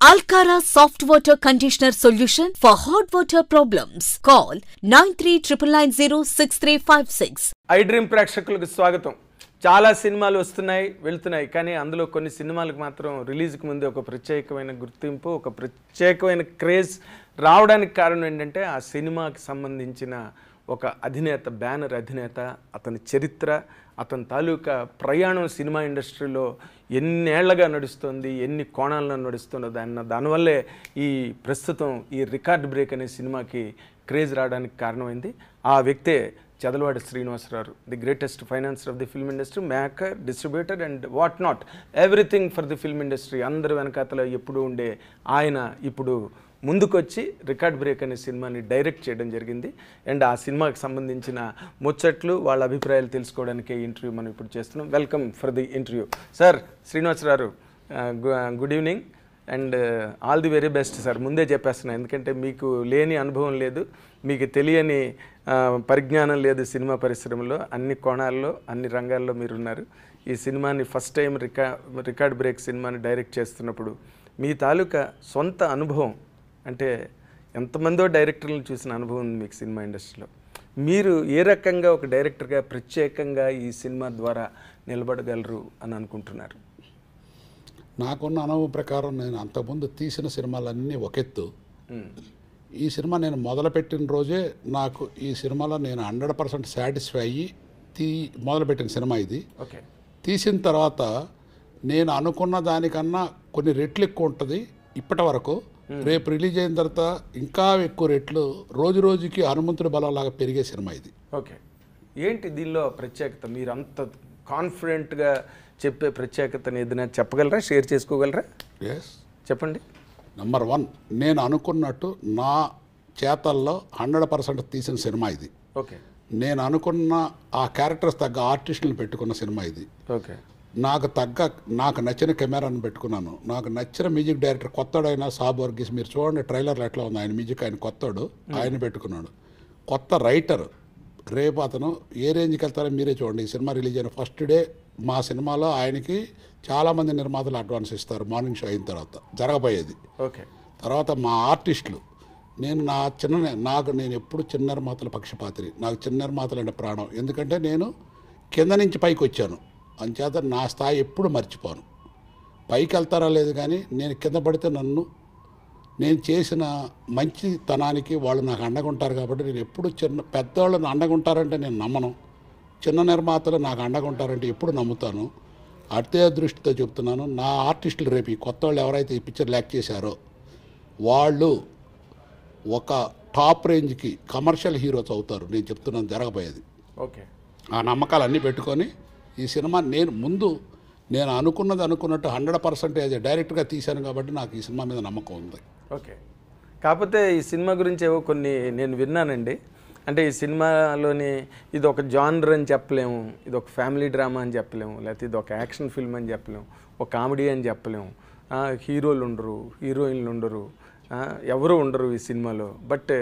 Alcara Soft Water Conditioner Solution for hot water problems. Call 9399906356. I dream ప్రేక్షకులకు స్వాగతం. చాలా సినిమాలు వస్తున్నాయి వెళ్తున్నాయి, కానీ అందులో కొన్ని సినిమాలకు మాత్రం రిలీజ్కి ముందే ఒక ప్రత్యేకమైన గుర్తింపు, ఒక ప్రత్యేకమైన క్రేజ్ రావడానికి కారణం ఏంటంటే ఆ సినిమాకి సంబంధించిన ఒక అధినేత, బ్యానర్ అధినేత, అతని చరిత్ర, అతని తాలూకా ప్రయాణం సినిమా ఇండస్ట్రీలో ఎన్నేళ్లగా నడుస్తుంది, ఎన్ని కోణాల్లో నడుస్తుందో దానివల్లే ఈ ప్రస్తుతం ఈ రికార్డ్ బ్రేక్ అనే సినిమాకి క్రేజ్ రావడానికి కారణమైంది. ఆ వ్యక్తే Chadalavadi Srinivasarao, the greatest financier of the film industry, maker, distributor and what not, everything for the film industry. అందరు వెనకాతలో ఎప్పుడు ఉండే ఆయన ఇప్పుడు ముందుకొచ్చి రికార్డ్ బ్రేక్ అనే సినిమాని డైరెక్ట్ చేయడం జరిగింది. అండ్ ఆ సినిమాకి సంబంధించిన ముచ్చట్లు, వాళ్ళ అభిప్రాయాలు తెలుసుకోవడానికి ఇంటర్వ్యూ మనం ఇప్పుడు చేస్తున్నాం. Welcome for the interview sir. Srinivasarao, good evening and all the very best sir. ముందే చెప్పేస్తున్నాను, ఎందుకంటే మీకు లేని అనుభవం లేదు, మీకు తెలియని పరిజ్ఞానం లేదు సినిమా పరిశ్రమలో. అన్ని కోణాల్లో, అన్ని రంగాల్లో మీరున్నారు. ఈ సినిమాని ఫస్ట్ టైం రికార్డ్ బ్రేక్ సినిమాని డైరెక్ట్ చేస్తున్నప్పుడు మీ తాలూకా సొంత అనుభవం, అంటే ఎంతమందో డైరెక్టర్లను చూసిన అనుభవం ఉంది మీకు సినిమా ఇండస్ట్రీలో. మీరు ఏ రకంగా ఒక డైరెక్టర్గా ప్రత్యేకంగా ఈ సినిమా ద్వారా నిలబడగలరు అని అనుకుంటున్నారు? నాకున్న అనుభవం ప్రకారం నేను అంతకుముందు తీసిన సినిమాలన్నీ ఒకెత్తు. ఈ సినిమా నేను మొదలుపెట్టిన రోజే నాకు ఈ సినిమాలో నేను 100% సాటిస్ఫై అయ్యి మొదలుపెట్టిన సినిమా ఇది. ఓకే. తీసిన తర్వాత నేను అనుకున్న దానికన్నా కొన్ని రెట్లు ఎక్కువ ఉంటుంది ఇప్పటి వరకు. రేపు రిలీజ్ అయిన తర్వాత ఇంకా ఎక్కువ రెట్లు, రోజు రోజుకి హనుమంతుడి బలంలాగా పెరిగే సినిమా ఇది. ఓకే. ఏంటి దీనిలో ప్రత్యేకత? మీరు అంత కాన్ఫిడెంట్గా చెప్పే ప్రత్యేకతని ఏదైనా చెప్పగలరా, షేర్ చేసుకోగలరా? ఎస్, చెప్పండి. నెంబర్ 1, నేను అనుకున్నట్టు నా చేతల్లో 100% తీసిన సినిమా ఇది. ఓకే. నేను అనుకున్న ఆ క్యారెక్టర్స్ తగ్గ ఆర్టిస్టులను పెట్టుకున్న సినిమా ఇది. ఓకే. నాకు నచ్చిన కెమెరాను పెట్టుకున్నాను. నాకు నచ్చిన మ్యూజిక్ డైరెక్టర్ కొత్తడైన సాబ్ వర్గీస్, మీరు చూడండి ట్రైలర్లో ఎట్లా ఉంది ఆయన మ్యూజిక్, ఆయన కొత్తడు, ఆయన పెట్టుకున్నాడు. కొత్త రైటర్, రేపు అతను ఏ రేంజ్కి వెళ్తారో మీరే చూడండి. ఈ సినిమా రిలీజ్ అయిన ఫస్ట్ డే మా సినిమాలో ఆయనకి చాలామంది నిర్మాతలు అడ్వాన్స్ ఇస్తారు మార్నింగ్ షో అయిన తర్వాత జరగబోయేది. ఓకే. తర్వాత మా ఆర్టిస్టులు, నేను ఎప్పుడు చిన్న నిర్మాతల పక్షపాతిని. నాకు చిన్న నిర్మాతలు అంటే ప్రాణం, ఎందుకంటే నేను కింద నుంచి పైకి వచ్చాను. అంచేత నా స్థాయి ఎప్పుడు మర్చిపోను. పైకి వెళ్తారా లేదు కానీ నేను కింద పడితే నేను చేసిన మంచితనానికి వాళ్ళు నాకు అండగా ఉంటారు. కాబట్టి నేను ఎప్పుడు పెద్దవాళ్ళని అండగా ఉంటారంటే నేను నమ్మను, చిన్న నిర్మాతలు నాకు అండగా ఉంటారంటే ఎప్పుడు నమ్ముతాను. అదే దృష్టితో చెప్తున్నాను. నా ఆర్టిస్టులు రేపు ఈ కొత్త వాళ్ళు ఎవరైతే ఈ పిక్చర్ ల్యాక్ చేశారో వాళ్ళు ఒక టాప్ రేంజ్కి కమర్షియల్ హీరోస్ అవుతారు. నేను చెప్తున్నాను జరగబోయేది. ఓకే. ఆ నమ్మకాలు అన్నీ పెట్టుకొని ఈ సినిమా నేను అనుకున్నట్టు 100% డైరెక్ట్గా తీశాను కాబట్టి నాకు ఈ సినిమా మీద నమ్మకం ఉంది. ఓకే. కాకపోతే ఈ సినిమా గురించి ఏవో కొన్ని నేను విన్నానండి. అంటే ఈ సినిమాలోని ఇది ఒక జానర్ అని చెప్పలేము, ఇది ఒక ఫ్యామిలీ డ్రామా అని చెప్పలేము, లేకపోతే ఇది ఒక యాక్షన్ ఫిల్మ్ అని చెప్పలేము, ఒక కామెడీ అని చెప్పలేము, హీరోలు ఉండరు, హీరోయిన్లు ఉండరు, ఎవరు ఉండరు ఈ సినిమాలో. బట్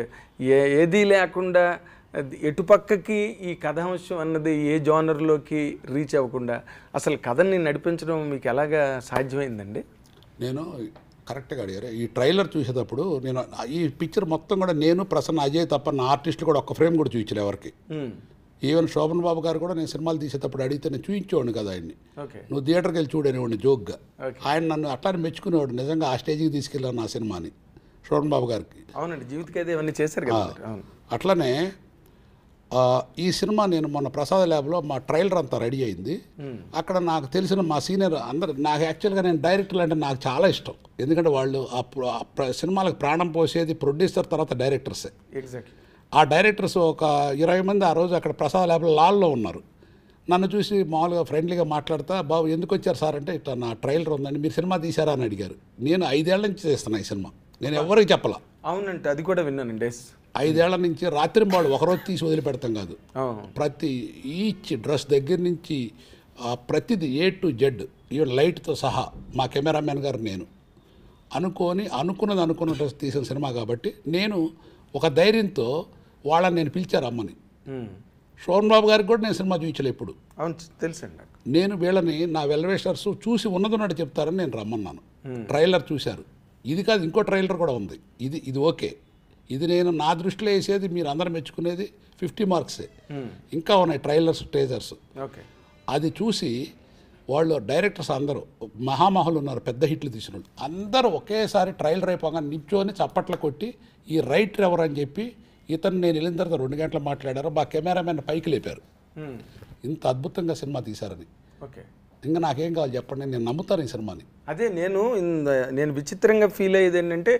ఏదీ లేకుండా ఎటుపక్కకి ఈ కథాంశం అన్నది ఏ జానర్లోకి రీచ్ అవ్వకుండా అసలు కథని నడిపించడం మీకు ఎలాగా సాధ్యమైందండి? నేను కరెక్ట్గా అడిగారు. ఈ ట్రైలర్ చూసేటప్పుడు నేను ఈ పిక్చర్ మొత్తం కూడా నేను, ప్రసన్న, అజయ్ తప్ప నా ఆర్టిస్టులు కూడా ఒక్క ఫ్రేమ్ కూడా చూపించలేదు ఎవరికి. ఈవెన్ శోభన్ బాబు గారు కూడా నేను సినిమాలు తీసేటప్పుడు అడిగితే నేను చూపించేవాడిని కదా ఆయన్ని. నువ్వు థియేటర్కి వెళ్ళి చూడనేవాడిని జోక్గా. ఆయన నన్ను అట్లానే మెచ్చుకునేవాడు, నిజంగా ఆ స్టేజ్కి తీసుకెళ్ళాను నా సినిమాని శోభన్ బాబు గారికి. అవునండి, జీవితకైతే ఇవన్నీ చేశారు కదా. అట్లనే ఈ సినిమా నేను మొన్న ప్రసాద్ ల్యాబ్లో మా ట్రైలర్ అంతా రెడీ అయింది. అక్కడ నాకు తెలిసిన మా సీనియర్ అందరు, నాకు యాక్చువల్గా నేను డైరెక్టర్లు అంటే నాకు చాలా ఇష్టం, ఎందుకంటే వాళ్ళు సినిమాలకు ప్రాణం పోసేది ప్రొడ్యూసర్ తర్వాత డైరెక్టర్సే. ఎగ్జాక్ట్లీ. ఆ డైరెక్టర్స్ ఒక 20 మంది ఆ రోజు అక్కడ ప్రసాద్ ల్యాబ్లో లాల్లో ఉన్నారు. నన్ను చూసి మామూలుగా ఫ్రెండ్లీగా మాట్లాడతా, బాబు ఎందుకు వచ్చారు సార్ అంటే, ఇట్లా నా ట్రైలర్ ఉందండి, మీరు సినిమా తీశారా అని అడిగారు. నేను 5 ఏళ్ల నుంచి చేస్తున్నా ఈ సినిమా, నేను ఎవరికి చెప్పలా. అవునంటే అది కూడా విన్నానండి. 5 ఏళ్ల నుంచి రాత్రి వాళ్ళు ఒకరోజు తీసి వదిలిపెడతాం కాదు. ప్రతి ఈచ్ డ్రెస్ దగ్గర నుంచి ప్రతిది A to Z, ఈవెన్ లైట్తో సహా మా కెమెరామెన్ గారు నేను అనుకున్న డ్రెస్ తీసిన సినిమా కాబట్టి నేను ఒక ధైర్యంతో వాళ్ళని నేను పిలిచారు అమ్మని. శోభన్ బాబు గారికి కూడా నేను సినిమా చూపించలే ఇప్పుడు. అవును, తెలుసండి. నేను వీళ్ళని నా వెల్వేషర్స్ చూసి ఉన్నదన్నట్టు చెప్తారని నేను రమ్మన్నాను. ట్రైలర్ చూశారు, ఇది కాదు, ఇంకో ట్రైలర్ కూడా ఉంది. ఇది ఓకే. ఇది నేను నా దృష్టిలో వేసేది, మీరు అందరూ మెచ్చుకునేది 50 మార్క్సే. ఇంకా ఉన్నాయి ట్రైలర్స్, టేజర్స్. ఓకే. అది చూసి వాళ్ళు డైరెక్టర్స్ అందరూ మహామహులు ఉన్నారు, పెద్ద హిట్లు తీసిన వాళ్ళు అందరూ ఒకేసారి ట్రైలర్ అయిపోగా నిల్చొని చప్పట్లు కొట్టి ఈ రైటర్ ఎవరు అని చెప్పి ఇతను నేను వెళ్ళిన తర్వాత 2 గంటలు మాట్లాడారు. మా కెమెరామెన్ పైకి లేపారు, ఇంత అద్భుతంగా సినిమా తీశారని. ఓకే. ఇంకా నాకేం కావాలి చెప్పండి, నేను నమ్ముతాను ఈ సినిమాని. అదే నేను విచిత్రంగా ఫీల్ అయ్యేది ఏంటంటే,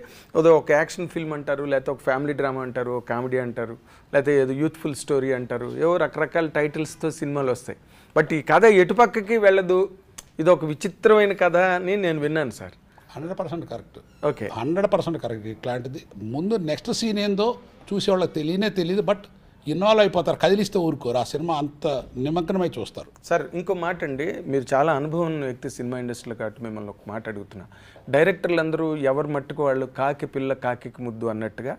ఒక యాక్షన్ ఫిల్మ్ అంటారు, లేకపోతే ఒక ఫ్యామిలీ డ్రామా అంటారు, కామెడీ అంటారు, లేకపోతే ఏదో యూత్ఫుల్ స్టోరీ అంటారు, ఏవో రకరకాల టైటిల్స్తో సినిమాలు వస్తాయి. బట్ ఈ కథ ఎటుపక్కకి వెళ్ళదు, ఇది ఒక విచిత్రమైన కథ అని నేను విన్నాను సార్. 100% కరెక్ట్. ఓకే. 100% కరెక్ట్. ఇట్లాంటిది ముందు నెక్స్ట్ సీన్ ఏందో చూసేవాళ్ళకి తెలియదు, బట్ ఇన్వాల్వ్ అయిపోతారు, కదిలిస్తే ఊరుకోరు. ఆ సినిమా అంత నిమగ్నమై చూస్తారు. సార్ ఇంకో మాట అండి, మీరు చాలా అనుభవం ఉన్న వ్యక్తి సినిమా ఇండస్ట్రీలో కాబట్టి మిమ్మల్ని ఒక మాట అడుగుతున్నా. డైరెక్టర్లు అందరూ ఎవరి మట్టుకు వాళ్ళు కాకి పిల్ల కాకి ముద్దు అన్నట్టుగా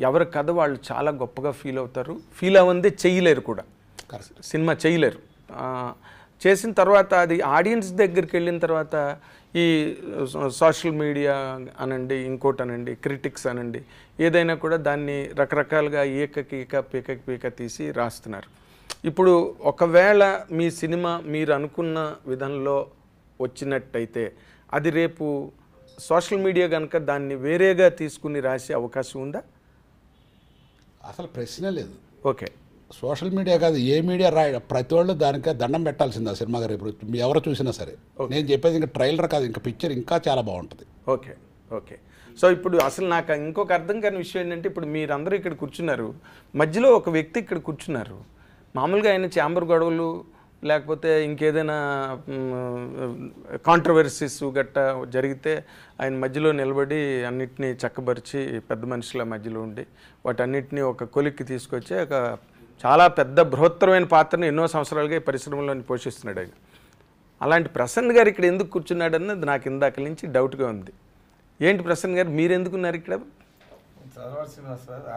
ఎవరి కథ వాళ్ళు చాలా గొప్పగా ఫీల్ అవుతారు. ఫీల్ అవ్వందే చేయలేరు కూడా, సినిమా చేయలేరు. చేసిన తర్వాత అది ఆడియన్స్ దగ్గరికి వెళ్ళిన తర్వాత ఈ సోషల్ మీడియా అనండి, ఇంకోటి అనండి, క్రిటిక్స్ అనండి, ఏదైనా కూడా దాన్ని రకరకాలుగా పీక తీసి రాస్తున్నారు. ఇప్పుడు ఒకవేళ మీ సినిమా మీరు అనుకున్న విధంలో వచ్చినట్టయితే అది రేపు సోషల్ మీడియా కనుక దాన్ని వేరేగా తీసుకుని రాసే అవకాశం ఉందా? అసలు ప్రశ్నే లేదు. ఓకే. సోషల్ మీడియా కాదు, ఏ మీడియా ప్రతి వాళ్ళు దానికే దండం పెట్టాల్సింది ఆ సినిమా గారు. ఇప్పుడు ఎవరు చూసినా సరే నేను చెప్పేది ఇంకా ట్రైలర్ కాదు, ఇంకా పిక్చర్ ఇంకా చాలా బాగుంటుంది. ఓకే. ఓకే. సో ఇప్పుడు అసలు నాకు ఇంకొక అర్థం కాని విషయం ఏంటంటే, ఇప్పుడు మీరందరూ ఇక్కడ కూర్చున్నారు, మధ్యలో ఒక వ్యక్తి ఇక్కడ కూర్చున్నారు. మామూలుగా ఆయన ఛాంబర్ గొడవలు లేకపోతే ఇంకేదైనా కాంట్రవర్సీస్ గట్టా జరిగితే ఆయన మధ్యలో నిలబడి అన్నిటినీ చక్కబరిచి పెద్ద మనుషుల మధ్యలో ఉండి వాటన్నిటినీ ఒక కొలిక్కి తీసుకొచ్చి ఒక చాలా పెద్ద బృహత్తరమైన పాత్రను ఎన్నో సంవత్సరాలుగా ఈ పరిశ్రమలోని పోషిస్తున్నాడు ఆయన. అలాంటి ప్రసన్న గారు ఇక్కడ ఎందుకు కూర్చున్నాడు అన్నది నాకు ఇందాక నుంచి డౌట్గా ఉంది. ఏంటి ప్రసన్న గారు, మీరు ఎందుకున్నారు ఇక్కడ?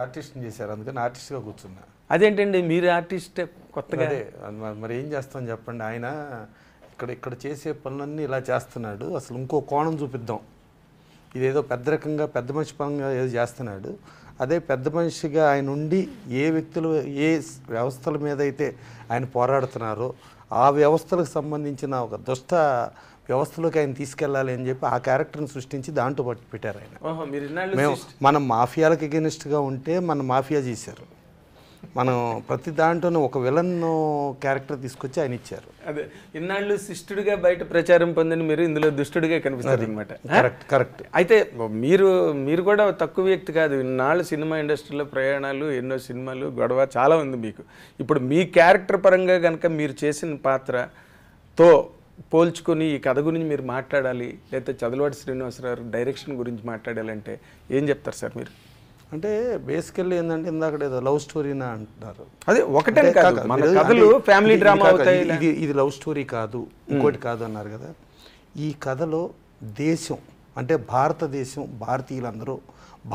ఆర్టిస్ట్ని చేశారు, అందుకని ఆర్టిస్ట్గా కూర్చున్నా. అదేంటండి మీరు ఆర్టిస్ట్ కొత్తగా? మరి ఏం చేస్తాం చెప్పండి, ఆయన ఇక్కడ చేసే పనులన్నీ ఇలా చేస్తున్నాడు. అసలు ఇంకో కోణం చూపిద్దాం, ఇదేదో పెద్ద రకంగా పెద్ద మనిషి పరంగా ఏదో చేస్తున్నాడు. అదే పెద్ద మనిషిగా ఆయన ఉండి ఏ వ్యక్తులు ఏ వ్యవస్థల మీద అయితే ఆయన పోరాడుతున్నారో ఆ వ్యవస్థలకు సంబంధించిన ఒక దుష్ట వ్యవస్థలోకి ఆయన తీసుకెళ్ళాలి అని చెప్పి ఆ క్యారెక్టర్ని సృష్టించి దాంట్లో పట్టు పెట్టారు ఆయన. మనం మాఫియాలకు ఎగెనిస్ట్గా ఉంటే మన మాఫియా చేశారు, మనం ప్రతి దాంట్లోనే ఒక విలన్ క్యారెక్టర్ తీసుకొచ్చి ఆయన ఇచ్చారు. అదే ఇన్నాళ్ళు శిష్టుడిగా బయట ప్రచారం పొందని మీరు ఇందులో దుష్టుడిగా కనిపిస్తారు అనమాట. కరెక్ట్. అయితే మీరు కూడా తక్కువ వ్యక్తి కాదు. ఇన్నాళ్ళు సినిమా ఇండస్ట్రీలో ప్రయాణాలు, ఎన్నో సినిమాలు, గొడవ చాలా ఉంది మీకు. ఇప్పుడు మీ క్యారెక్టర్ పరంగా కనుక మీరు చేసిన పాత్రతో పోల్చుకొని ఈ కథ గురించి మీరు మాట్లాడాలి, లేకపోతే చదలవాడి శ్రీనివాసరావు డైరెక్షన్ గురించి మాట్లాడాలంటే ఏం చెప్తారు సార్ మీరు? అంటే బేసికల్లీ ఏంటంటే ఇందాక ఏదో లవ్ స్టోరీనా అంటున్నారు. అదే ఒకటే కాదు, మన కథలు ఫ్యామిలీ డ్రామా అవుతాయి. ఇది లవ్ స్టోరీ కాదు, ఇంకోటి కాదు అన్నారు కదా. ఈ కథలో దేశం అంటే భారతదేశం, భారతీయులందరూ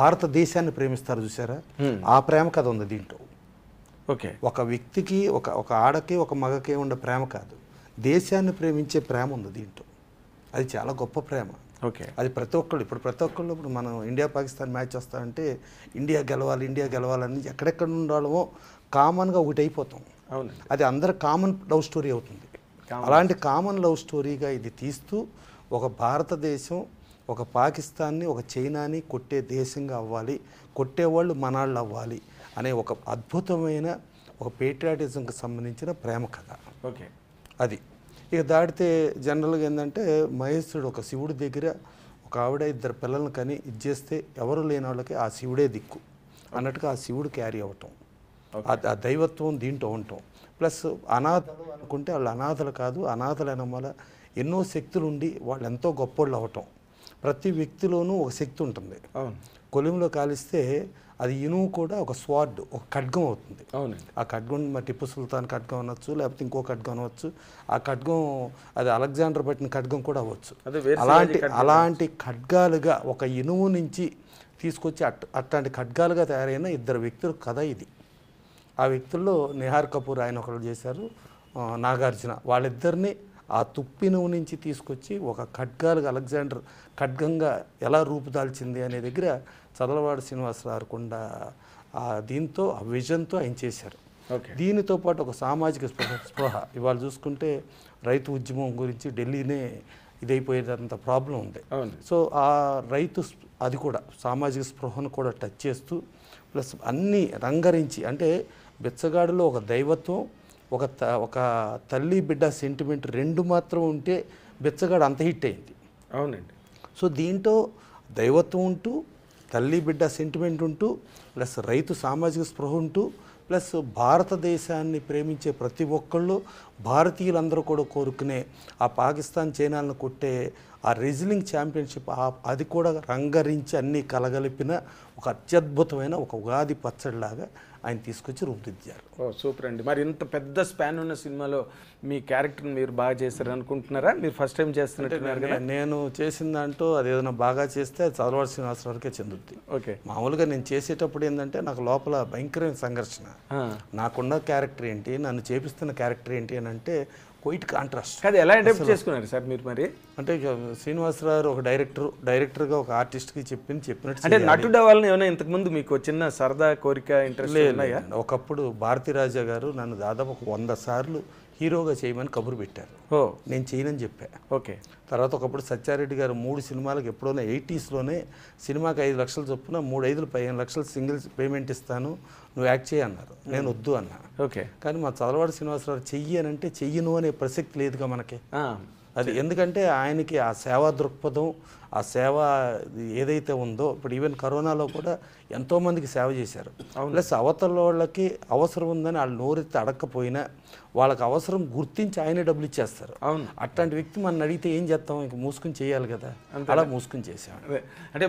భారతదేశాన్ని ప్రేమిస్తారు చూసారా, ఆ ప్రేమ కథ ఉంది దీంట్లో. ఓకే. ఒక వ్యక్తికి ఒక ఆడకి ఒక మగకి ఉండే ప్రేమ కాదు, దేశాన్ని ప్రేమించే ప్రేమ ఉంది దీంట్లో. అది చాలా గొప్ప ప్రేమ. ఓకే. అది ప్రతి ఒక్కళ్ళు ఇప్పుడు మనం ఇండియా పాకిస్తాన్ మ్యాచ్ వస్తామంటే ఇండియా గెలవాలని ఎక్కడెక్కడ ఉండాలమో కామన్గా ఒకటి అయిపోతాం. అవును. అది అందరు కామన్ లవ్ స్టోరీ అవుతుంది. అలాంటి కామన్ లవ్ స్టోరీగా ఇది తీస్తూ ఒక భారతదేశం ఒక పాకిస్తాన్ని ఒక చైనాని కొట్టే దేశంగా అవ్వాలి, కొట్టేవాళ్ళు మనాళ్ళు అవ్వాలి అనే ఒక అద్భుతమైన ఒక పేట్రియాటిజంకి సంబంధించిన ప్రేమ కథ. ఓకే. అది ఇక దాటితే జనరల్గా ఏంటంటే మహేశ్వరుడు ఒక శివుడి దగ్గర ఒక ఆవిడ ఇద్దరు పిల్లల్ని కానీ ఇది చేస్తే ఎవరు లేని వాళ్ళకి ఆ శివుడే దిక్కు అన్నట్టుగా ఆ శివుడు క్యారీ అవటం, ఆ దైవత్వం దీంట్లో ఉండటం. ప్లస్ అనాథలు అనుకుంటే వాళ్ళు అనాథలు కాదు, అనాథలు అనే వల్ల ఎన్నో శక్తులు ఉండి వాళ్ళు ఎంతో గొప్పోళ్ళు అవటం. ప్రతి వ్యక్తిలోనూ ఒక శక్తి ఉంటుంది. కొలిమిలో కాలిస్తే అది ఇనుము కూడా ఒక స్వార్డ్, ఒక ఖడ్గం అవుతుంది. ఆ ఖడ్గం టిప్పు సుల్తాన్ ఖడ్గం అనొచ్చు, లేకపోతే ఇంకో ఖడ్గం అనవచ్చు. ఆ ఖడ్గం అది అలెగ్జాండర్ పట్టిన ఖడ్గం కూడా అవ్వచ్చు. అలాంటి ఖడ్గాలుగా ఒక ఇనుము నుంచి తీసుకొచ్చి అట్లాంటి ఖడ్గాలుగా తయారైన ఇద్దరు వ్యక్తుల కథ ఇది. ఆ వ్యక్తుల్లో నిహార్ కపూర్ ఆయన ఒకరు చేశారు, నాగార్జున, వాళ్ళిద్దరిని ఆ తుప్పిను నుంచి తీసుకొచ్చి ఒక ఖడ్గాలుగా అలెగ్జాండర్ ఖడ్గంగా ఎలా రూపుదాల్చింది అనే దగ్గర చదలవాడ శ్రీనివాసరావు కొండ దీంతో ఆ విజన్తో ఆయన చేశారు. దీనితో పాటు ఒక సామాజిక స్పృహ ఇవాళ చూసుకుంటే రైతు ఉద్యమం గురించి ఢిల్లీనే ఇదైపోయేదంత ప్రాబ్లం ఉంది. సో ఆ రైతు అది కూడా సామాజిక స్పృహను కూడా టచ్ చేస్తూ ప్లస్ అన్నీ రంగరించి అంటే బిచ్చగాడులో ఒక దైవత్వం ఒక తల్లి బిడ్డ సెంటిమెంట్ రెండు మాత్రం ఉంటే బిచ్చగాడు అంత హిట్ అయింది. అవునండి. సో దీంట్లో దైవత్వం ఉంటూ తల్లి బిడ్డ సెంటిమెంట్ ఉంటూ ప్లస్ రైతు సామాజిక స్పృహ ఉంటూ ప్లస్ భారతదేశాన్ని ప్రేమించే ప్రతి ఒక్కళ్ళు భారతీయులందరూ కూడా కోరుకునే ఆ పాకిస్తాన్ చైనాలను కొట్టే ఆ రెజ్లింగ్ ఛాంపియన్షిప్ అది కూడా రంగరించి అన్నీ కలగలిపిన ఒక అత్యద్భుతమైన ఒక ఉగాది పచ్చడిలాగా ఆయన తీసుకొచ్చి రూపుదిద్దారు. సూపర్ అండి. మరి ఇంత పెద్ద స్పాన్ ఉన్న సినిమాలో మీ క్యారెక్టర్ని మీరు బాగా చేస్తారు అనుకుంటున్నారా? మీరు ఫస్ట్ టైం చేస్తున్నట్టున్నారు కదా. నేను చేసిన దాంట్లో అది ఏదైనా బాగా చేస్తే చదలవాడ శ్రీనివాసరావుకే చెందుద్ది. ఓకే. మామూలుగా నేను చేసేటప్పుడు ఏంటంటే నాకు లోపల భయంకరమైన సంఘర్షణ. నాకున్న క్యారెక్టర్ ఏంటి, నన్ను చేపిస్తున్న క్యారెక్టర్ ఏంటి అని అంటే క్వైట్ కాంట్రాస్ట్. అది ఎలా అడాప్ట్ చేసుకున్నారు సార్ మీరు? మరి అంటే శ్రీనివాసరావు ఒక డైరెక్టర్గా ఒక ఆర్టిస్ట్కి చెప్పినట్టు అంటే నటుడు అవ్వాలని ఏమైనా ఇంతకుముందు మీకు చిన్న సరదా కోరిక ఇంట్రెస్ట్ ఉన్నాయా? ఒకప్పుడు భారతీరాజా గారు నన్ను దాదాపు 100 సార్లు హీరోగా చేయమని కబురు పెట్టారు. నేను చేయనని చెప్పా. ఓకే. తర్వాత ఒకప్పుడు సత్యారెడ్డి గారు 3 సినిమాలకు ఎప్పుడోనే 80sలోనే సినిమాకి 5 లక్షలు చొప్పున 3-5 15 లక్షలు సింగిల్ పేమెంట్ ఇస్తాను, నువ్వు యాక్ట్ చేయి అన్నారు. నేను వద్దు అన్నా. ఓకే. కానీ మా చదలవాడ శ్రీనివాసరావు చెయ్యి అని అంటే చెయ్యను అనే ప్రసక్తి లేదుగా మనకి. అది ఎందుకంటే ఆయనకి ఆ సేవా దృక్పథం, ఆ సేవ ఏదైతే ఉందో ఇప్పుడు ఈవెన్ కరోనాలో కూడా ఎంతోమందికి సేవ చేశారు. ప్లస్ అవతల వాళ్ళకి అవసరం ఉందని వాళ్ళు నోరెత్తి అడగకపోయినా వాళ్ళకి అవసరం గుర్తించి ఆయనే డబ్బులు ఇచ్చేస్తారు. అట్లాంటి వ్యక్తి మనం అడిగితే ఏం చేస్తాం, ఇంక మూసుకుని చేయాలి కదా, అలా మూసుకుని చేసాం. అంటే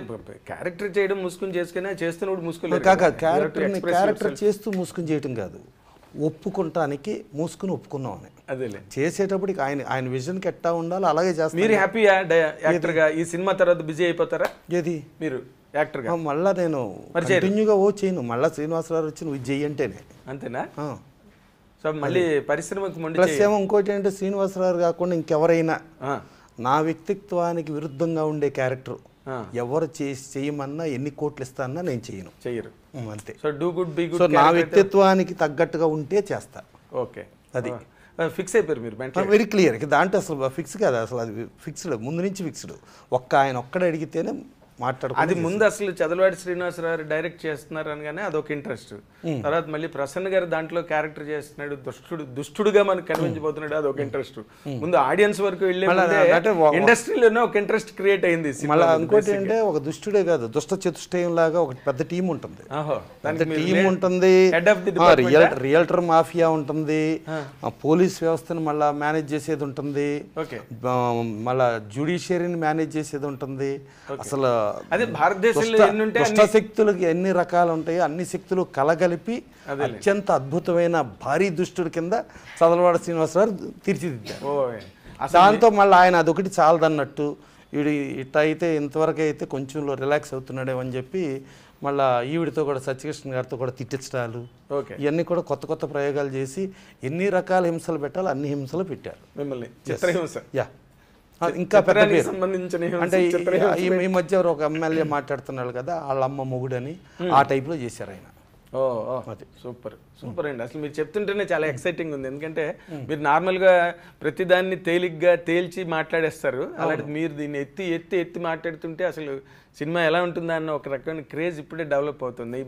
క్యారెక్టర్ చేయడం మూసుకుని చేసుకునే చేస్తున్నప్పుడు మూసుకుని కాక క్యారెక్టర్ చేస్తూ మూసుకుని చేయటం కాదు, ఒప్పుకుంటానికి మూసుకుని ఒప్పుకున్నాం అని. అదేలే చేసేటప్పటికి ఆయన విజన్కి ఎట్టా ఉండాలి అలాగే చేస్తారు. మీరు హ్యాపీయా యాక్టర్గా ఈ సినిమా తర్వాత బిజీ అయిపోతారా? ఏది మీరు యాక్టర్గా? మళ్ళీ నేను కంటిన్యూగా చేయను. మళ్ళీ శ్రీనివాసరావు వచ్చి నువ్వు ఇది చెయ్యంటేనే. అంతేనా? సో మళ్ళీ పరిశ్రమకు ప్లస్ ఏమో ఇంకోటి అంటే శ్రీనివాసరావు కాకుండా ఇంకెవరైనా నా వ్యక్తిత్వానికి విరుద్ధంగా ఉండే క్యారెక్టర్ ఎవరు చేయమన్నా ఎన్ని కోట్లు ఇస్తానన్నా నేను చెయ్యరు అంతే. So do good be good. So నా వ్యక్తిత్వానికి తగ్గట్టుగా ఉంటే చేస్తా. ఓకే. అది ఫిక్స్ అయిపోయారు మీరు? Very clear. దాంట్లో అసలు ఫిక్స్ కాదు, అసలు అది ఫిక్స్డ్, ముందు నుంచి ఫిక్స్డ్. ఆయన ఒక్కడే అడిగితేనే మాట్లాడుకో. అది ముందు అసలు చదలవాడి శ్రీనివాసరావు డైరెక్ట్ చేస్తున్నారు అనగానే అదొక ఇంట్రెస్ట్. తర్వాత మళ్ళీ ప్రసన్న గారు దాంట్లో క్యారెక్టర్ చేస్తున్నాడు, దుష్టుడుగా మనకు కనిపించబోతున్నాడు, అదొక ఇంట్రెస్ట్. ముందు ఆడియన్స్ వరకు వెళ్ళి ఇండస్ట్రీలోనే ఒక ఇంట్రెస్ట్ క్రియేట్ అయింది. మళ్ళీ ఇంకోటి అంటే ఒక దుష్టుడే కాదు, దుష్ట చతుష్టయం లాగా ఒక పెద్ద టీం ఉంటుంది. టీం ఉంటుంది, రియల్టర్ మాఫియా ఉంటుంది, పోలీస్ వ్యవస్థను మళ్ళీ మేనేజ్ చేసేది ఉంటుంది, మళ్ళా జ్యుడిషియరీని మేనేజ్ చేసేది ఉంటుంది. అసలు అదే భారతదేశంలో దుష్ట శక్తులకి ఎన్ని రకాలు ఉంటాయో అన్ని శక్తులు కలగలిపి అత్యంత అద్భుతమైన భారీ దుష్టుడి కింద చదలవాడ శ్రీనివాసరావు తీర్చిదిద్దారు. దాంతో మళ్ళీ ఆయన అదొకటి చాలదన్నట్టు వీడు ఇట్లా అయితే ఇంతవరకు అయితే కొంచెంలో రిలాక్స్ అవుతున్నాడేమని చెప్పి మళ్ళీ ఈవిడితో కూడా సత్యకృష్ణ గారితో కూడా తిట్టించడాలు ఇవన్నీ కూడా కొత్త కొత్త ప్రయోగాలు చేసి ఎన్ని రకాల హింసలు పెట్టాలో అన్ని హింసలు పెట్టారు మిమ్మల్ని. యా, ఇంకా పెద్ద పేరు అంటే ఈ మధ్య ఒక ఎమ్మెల్యే మాట్లాడుతున్నాడు కదా, వాళ్ళ అమ్మ మొగుడని ఆ టైప్లో చేశారు ఆయన. సూపర్ సూపర్ అండి. అసలు మీరు చెప్తుంటేనే చాలా ఎక్సైటింగ్ ఉంది. ఎందుకంటే మీరు నార్మల్గా ప్రతిదాన్ని తేలిగ్గా తేల్చి మాట్లాడేస్తారు, అలాంటి మీరు దీన్ని ఎత్తి ఎత్తి ఎత్తి మాట్లాడుతుంటే అసలు సినిమా ఎలా ఉంటుందా అన్న ఒక రకమైన క్రేజ్ ఇప్పుడే డెవలప్ అవుతుంది.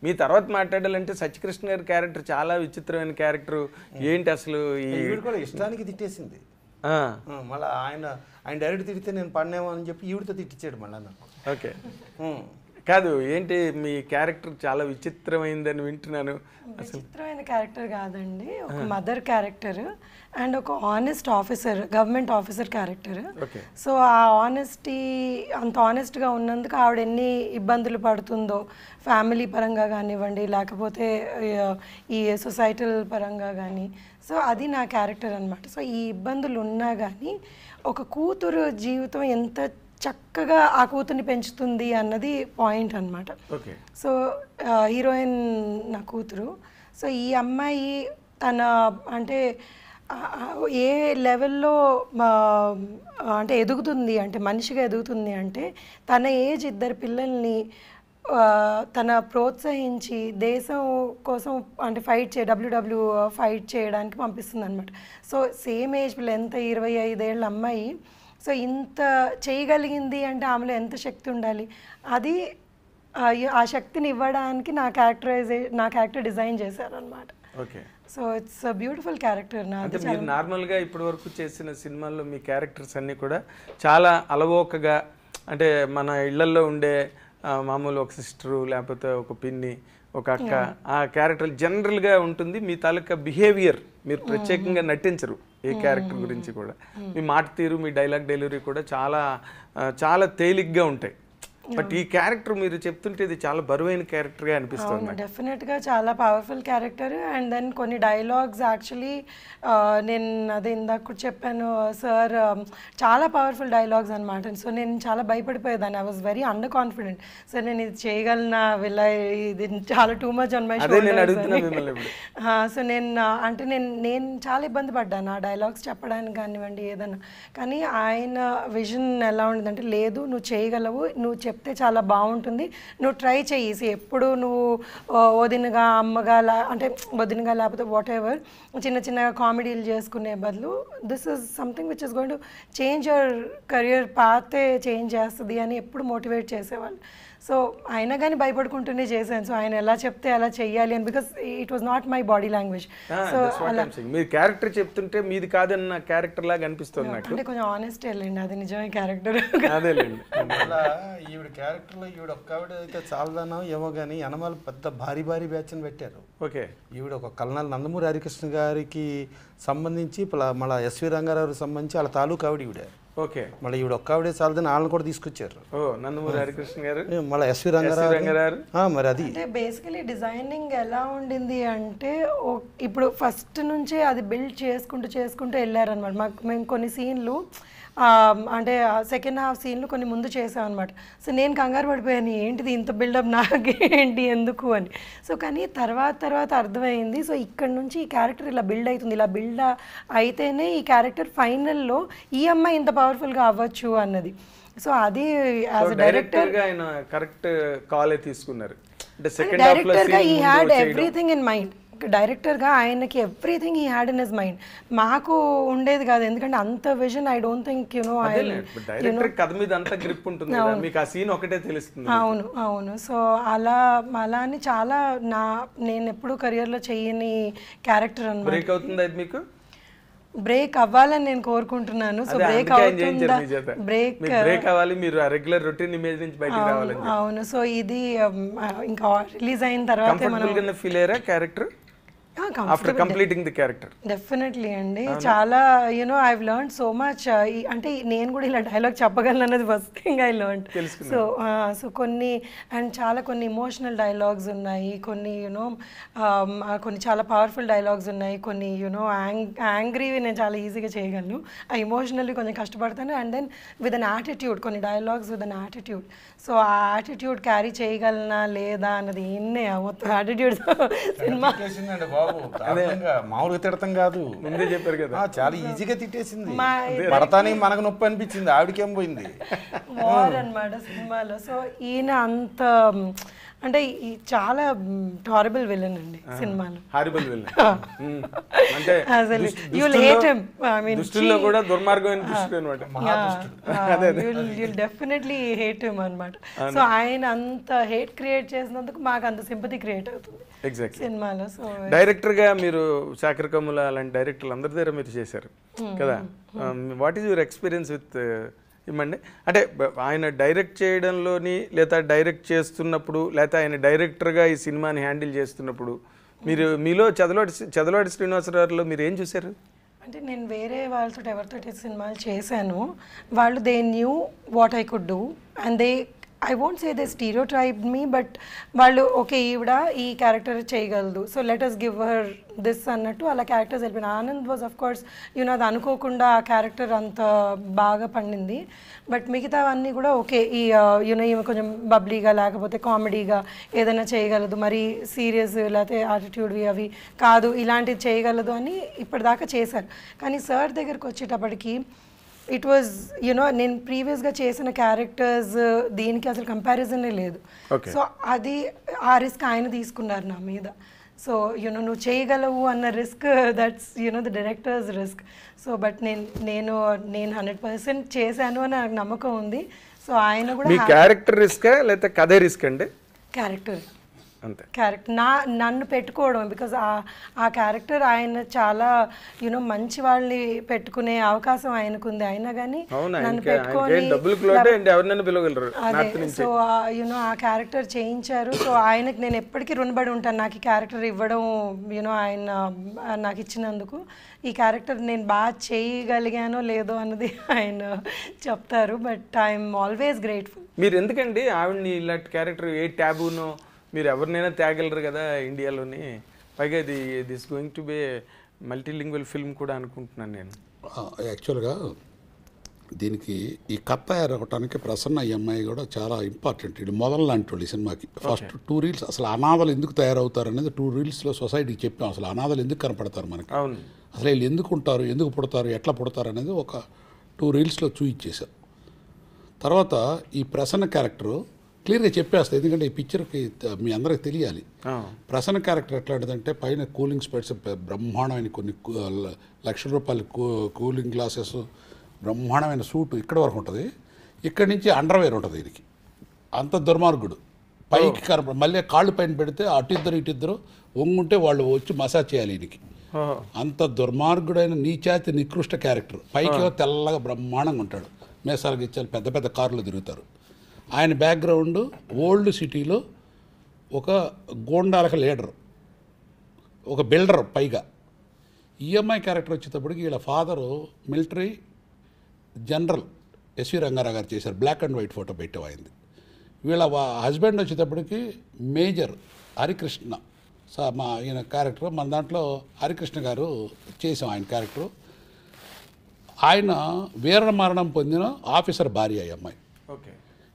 మీ తర్వాత మాట్లాడాలంటే సత్యకృష్ణ గారి క్యారెక్టర్ చాలా విచిత్రమైన క్యారెక్టర్. ఏంటి అసలు కూడా ఇష్టానికి తిట్టేసింది. మళ్ళీ ఆయన డైరెక్ట్ తిడితే నేను పడినేమో అని చెప్పి ఈవిడితో తిట్టించాడు మళ్ళీ నాకు. ఓకే. కాదు, ఏంటి మీ క్యారెక్టర్ చాలా విచిత్రమైందని వింటున్నాను. విచిత్రమైన క్యారెక్టర్ కాదండి, ఒక మదర్ క్యారెక్టర్ అండ్ ఒక honest officer, government officer character. So ఆ ఆనెస్టీ, అంత ఆనెస్ట్గా ఉన్నందుకు ఆవిడ ఎన్ని ఇబ్బందులు పడుతుందో ఫ్యామిలీ పరంగా కానివ్వండి, లేకపోతే ఈ సొసైటల్ పరంగా కానీ, సో అది నా క్యారెక్టర్ అనమాట. సో ఈ ఇబ్బందులు ఉన్నా కానీ ఒక కూతురు జీవితం ఎంత చక్కగా ఆ కూతుర్ని పెంచుతుంది అన్నది పాయింట్ అనమాట. సో హీరోయిన్ నా కూతురు. సో ఈ అమ్మాయి తన అంటే ఏ లెవెల్లో అంటే ఎదుగుతుంది అంటే మనిషిగా ఎదుగుతుంది అంటే తన ఏజ్ 2 పిల్లల్ని తన ప్రోత్సహించి దేశం కోసం అంటే డబ్ల్యూడబ్ల్యూ ఫైట్ చేయడానికి పంపిస్తుంది అనమాట. సో సేమ్ ఏజ్ పిల్ల, ఎంత 25 ఏళ్ళ అమ్మాయి, సో ఇంత చేయగలిగింది అంటే ఆమెలో ఎంత శక్తి ఉండాలి. అది ఆ శక్తిని ఇవ్వడానికి నా క్యారెక్టర్ డిజైన్ చేశారు అనమాట. Okay. So it's beautiful character. అంటే మీరు నార్మల్గా ఇప్పటి వరకు చేసిన సినిమాల్లో మీ క్యారెక్టర్స్ అన్నీ కూడా చాలా అలవోకగా, అంటే మన ఇళ్లల్లో ఉండే మామూలు ఒక సిస్టరు లేకపోతే ఒక పిన్ని ఒక అక్క, ఆ క్యారెక్టర్ జనరల్గా ఉంటుంది. మీ తాలూకా బిహేవియర్ మీరు ప్రత్యేకంగా నటించరు ఏ క్యారెక్టర్ గురించి కూడా. మీ మాట తీరు, మీ డైలాగ్ డెలివరీ కూడా చాలా చాలా తేలిగ్గా ఉంటాయి. బట్ ఈ క్యారెక్టర్ మీరు చెప్తుంటే ఇది చాలా బరువైన క్యారెక్టర్గా అనిపిస్తుంది. డెఫినెట్గా చాలా పవర్ఫుల్ క్యారెక్టర్. అండ్ దెన్ కొన్ని డైలాగ్స్ యాక్చువల్లీ నేను అదే ఇందాక చెప్పాను సార్, చాలా పవర్ఫుల్ డైలాగ్స్ అనమాట. సో నేను చాలా భయపడిపోయేదాన్ని. I was very under confident. So నేను ఇది చేయగలనా, ఇది చాలా too much on my shoulders. So నేను చాలా ఇబ్బంది పడ్డాను ఆ డైలాగ్స్ చెప్పడానికి కానివ్వండి ఏదన్నా. కానీ ఆయన విజన్ ఎలా ఉండదంటే, లేదు నువ్వు చేయగలవు, నువ్వు చెప్తే చాలా బాగుంటుంది, నువ్వు ట్రై చేసి ఎప్పుడు నువ్వు వదినగా అమ్మగా అంటే వదినగా లేకపోతే వాట్ ఎవర్ చిన్న చిన్నగా కామెడీలు చేసుకునే బదులు this is something which is going to change your career పాతే చేంజ్ చేస్తుంది అని ఎప్పుడు మోటివేట్ చేసేవాళ్ళు. సో అయినా కానీ భయపడుకుంటూనే చేశాను. సో ఆయన ఎలా చెప్తే అలా చెయ్యాలి అని, because it was not my body language. So మీరు క్యారెక్టర్ చెప్తుంటే మీది కాదన్న క్యారెక్టర్ లాగా అనిపిస్తుంది నాకు. అంటే కొంచెం ఆనెస్ట్ వెళ్ళండి, అది నిజమే క్యారెక్టర్. అదేలేండి. అలా ఈవిడ క్యారెక్టర్లో ఈవిడ ఒక్కవిడ అయితే చాలదానో ఏమో కానీ అనమాలు పెద్ద భారీ బ్యాచ్ని పెట్టారు. ఓకే. ఈవిడ ఒక కల్నాల్ నందమూరి హరికృష్ణ గారికి సంబంధించి మళ్ళీ ఎస్వి రంగారావుకి సంబంధించి వాళ్ళ తాలూకు ఆవిడ ఈవిడ. ఓకే. మళ్ళీ ఈవిడ ఒక్కవిడే చాలదని వాళ్ళని కూడా తీసుకొచ్చారు. నందమూరి హరికృష్ణ గారు, మళ్ళీ ఎస్వి రంగారావు. మరి అది అంటే బేసికలీ డిజైనింగ్ ఎలా ఉండింది అంటే, ఇప్పుడు ఫస్ట్ నుంచే అది బిల్డ్ చేసుకుంటూ వెళ్ళారనమాట. మేము కొన్ని సీన్లు అంటే సెకండ్ హాఫ్ సీన్లు కొన్ని ముందు చేసాం అనమాట. సో నేను కంగారు పడిపోయాను, ఏంటిది ఇంత బిల్డప్ నాకేంటి ఎందుకు అని. సో కానీ తర్వాత అర్థమైంది. సో ఇక్కడ నుంచి ఈ క్యారెక్టర్ ఇలా బిల్డ్ అవుతుంది, ఇలా బిల్డ్ అయితేనే ఈ క్యారెక్టర్ ఫైనల్లో ఈ అమ్మాయి ఇంత పవర్ఫుల్గా అవ్వచ్చు అన్నది. సో అది యాజ్ డైరెక్టర్ ఆయన కరెక్ట్ కాల్ తీసుకున్నారు. డైరెక్టర్గా he had everything in mind. డైరెక్టర్గా ఆయనకి everything he had in his mind. మాకు ఉండేది కాదు, ఎందుకంటే అంత విజన్ ఐ డోంట్ థింక్ అవును. సో అలా అని చాలా నేను ఎప్పుడు కెరియర్లో చేయని క్యారెక్టర్ అన్నమాట. బ్రేక్ అవ్వాలని నేను కోరుకుంటున్నాను. సో బ్రేక్ అవుతుందా, బ్రేక్ అవ్వాలి, మీరు రెగ్యులర్ రొటీన్ ఇమేజ్ నుంచి బయటికి రావాలి. అవును. సో ఇది ఇంకా రిలీజ్ అయిన తర్వాత ఫీల్ అయ్యారా character after completing the character? Definitely అండి. చాలా ఐవ్ లెర్న్ సో మచ్. అంటే నేను కూడా ఇలా డైలాగ్ చెప్పగలను అన్నది first thing I learn. So కొన్ని ఇమోషనల్ డైలాగ్స్ ఉన్నాయి, కొన్ని కొన్ని చాలా పవర్ఫుల్ డైలాగ్స్ ఉన్నాయి, కొన్ని యాంగ్రీవి నేను చాలా ఈజీగా చేయగలను. ఆ ఇమోషనల్లీ కొంచెం కష్టపడతాను. And then with an attitude, కొన్ని dialogues with an attitude. So ఆ యాటిట్యూడ్ క్యారీ చేయగలనా లేదా అన్నది ఇన్నే మొత్తం యాటిట్యూడ్ సినిమా. మామూలుగా తిడతాం కాదు, ముందే చెప్పారు కదా, చాలా ఈజీగా తిట్టేసింది. పడతానికి మనకు నొప్పి అనిపించింది, ఆవిడకేం పోయింది అన్నమాట సినిమాలో. సో ఈయన అంత అంటే చాలా హారబుల్ విలన్ అండి సినిమాలో. హారబుల్ విలన్ అంటే అసలు you'll hate him. I mean దుష్టుల్లో కూడా దుర్మార్గమైన దుష్టుడు అన్నమాట. you'll definitely hate him అన్నమాట. సో ఆయన అంత హేట్ క్రియేట్ చేసినందుకు మాకు అంత సింపతి క్రియేట్ అవుతుంది సినిమాలో. సో డైరెక్టర్ గా మీరు శాఖర్ కమ్ముల అలాంటి డైరెక్టర్లు అందరి దగ్గర మీరు చేశారు కదా. What is your experience with ఇమ్మండి? అంటే ఆయన డైరెక్ట్ చేయడంలోని, లేదా డైరెక్ట్ చేస్తున్నప్పుడు, లేదా ఆయన డైరెక్టర్గా ఈ సినిమాని హ్యాండిల్ చేస్తున్నప్పుడు మీలో చదలవాడి శ్రీనివాసరావులో మీరు ఏం చూశారు? అంటే నేను వేరే వాళ్ళతో ఎవరితో సినిమాలు చేశాను, వాళ్ళు they knew what I could do and I won't say they stereotyped me, but వాళ్ళు ఓకే ఈవిడ ఈ క్యారెక్టర్ చేయగలదు, so let us give her this అన్నట్టు అలా క్యారెక్టర్స్ వెళ్ళిపోయిన. ఆనంద్ వాజ్ ఆఫ్ కోర్స్ అది అనుకోకుండా ఆ క్యారెక్టర్ అంత బాగా పండింది. బట్ మిగతావన్నీ కూడా ఓకే ఈ ఈమె కొంచెం బబ్లీగా లేకపోతే కామెడీగా ఏదైనా చేయగలదు, మరి సీరియస్ లేకపోతే యాటిట్యూడ్వి అవి కాదు, ఇలాంటివి చేయగలదు అని ఇప్పటిదాకా చేశారు. కానీ సార్ దగ్గరకు వచ్చేటప్పటికి ఇట్ వాజ్ నేను ప్రీవియస్గా చేసిన క్యారెక్టర్స్ దీనికి అసలు కంపారిజనే లేదు. సో అది ఆ రిస్క్ ఆయన తీసుకున్నారు నా మీద. సో నువ్వు చేయగలవు అన్న risk, that's the directors risk. So but నేను 100% చేశాను అని నాకు నమ్మకం ఉంది. సో ఆయన కూడా క్యారెక్టర్ రిస్క్ లేకపోతే కథే రిస్క్ అండి? క్యారెక్టర్ అంతే, క్యారెక్టర్ నన్ను పెట్టుకోవడం, బికాజ్ ఆ క్యారెక్టర్ ఆయన చాలా మంచి వాళ్ళని పెట్టుకునే అవకాశం ఆయనకు ఉంది. అయినా కానీ నన్ను పెట్టుకొని అదే సో ఆ క్యారెక్టర్ చేయించారు. సో ఆయనకు నేను ఎప్పటికీ రుణపడి ఉంటాను, నాకు ఈ క్యారెక్టర్ ఇవ్వడం, ఆయన నాకు ఇచ్చినందుకు. ఈ క్యారెక్టర్ నేను బాగా చేయగలిగానో లేదో అన్నది ఆయన చెప్తారు, బట్ ఐఎమ్ ఆల్వేస్ గ్రేట్ఫుల్. మీరు ఎందుకండి ఆవిడని ఇలాంటి క్యారెక్టర్ ఏ ట్యాబునో మీరు ఎవరినైనా తేగలరు కదా ఇండియాలోని, పైగా this going to be multilingual film కూడా అనుకుంటున్నాను నేను. యాక్చువల్గా దీనికి ఈ కథ తయారవడానికి ప్రసన్న ఈ అమ్మాయి కూడా చాలా ఇంపార్టెంట్. ఇది మొదలు లాంటి వాళ్ళు ఈ సినిమాకి. ఫస్ట్ 2 రీల్స్ అసలు అనాథలు ఎందుకు తయారవుతారు అనేది 2 రీల్స్లో సొసైటీకి చెప్పాం. అసలు అనాథలు ఎందుకు కనపడతారు మనకి, అసలు వీళ్ళు ఎందుకు ఉంటారు, ఎందుకు పుడతారు, ఎట్లా పుడతారు అనేది ఒక 2 రీల్స్లో చూయించేశారు. తర్వాత ఈ ప్రసన్న క్యారెక్టరు క్లియర్గా చెప్పేస్తుంది, ఎందుకంటే ఈ పిక్చర్కి మీ అందరికి తెలియాలి. ప్రసన్న క్యారెక్టర్ ఎట్లాంటిదంటే పైన కూలింగ్ స్పెట్స్, బ్రహ్మాండమైన కొన్ని ₹1,00,000 కూలింగ్ గ్లాసెస్, బ్రహ్మాండమైన సూటు ఇక్కడ వరకు ఉంటుంది, ఇక్కడి నుంచి అండర్వేర్ ఉంటుంది దీనికి. అంత దుర్మార్గుడు. పైకి మళ్ళీ కాళ్ళు పైన పెడితే ఇటిద్దరు వంగుంటే వాళ్ళు వచ్చి మసాజ్ చేయాలి ఈయనకి. అంత దుర్మార్గుడైన నీచాతి నికృష్ట క్యారెక్టర్. పైకి తెల్లగా బ్రహ్మాండంగా ఉంటాడు, మేసాలకు ఇచ్చారు, పెద్ద పెద్ద కార్లు తిరుగుతారు. ఆయన బ్యాక్గ్రౌండ్ ఓల్డ్ సిటీలో ఒక గోండాలకు లీడర్, ఒక బిల్డర్. పైగా ఈఎంఐ క్యారెక్టర్ వచ్చేటప్పటికి వీళ్ళ father military general S V Rangarao garu చేశారు, బ్లాక్ అండ్ వైట్ ఫోటో పెట్టేవాయింది. వీళ్ళ హస్బెండ్ వచ్చేటప్పటికి మేజర్ హరికృష్ణ, ఈయన క్యారెక్టర్ మన దాంట్లో హరికృష్ణ గారు చేసాం ఆయన క్యారెక్టరు. ఆయన వీర మరణం పొందిన ఆఫీసర్ భార్య ఈ అమ్మాయి.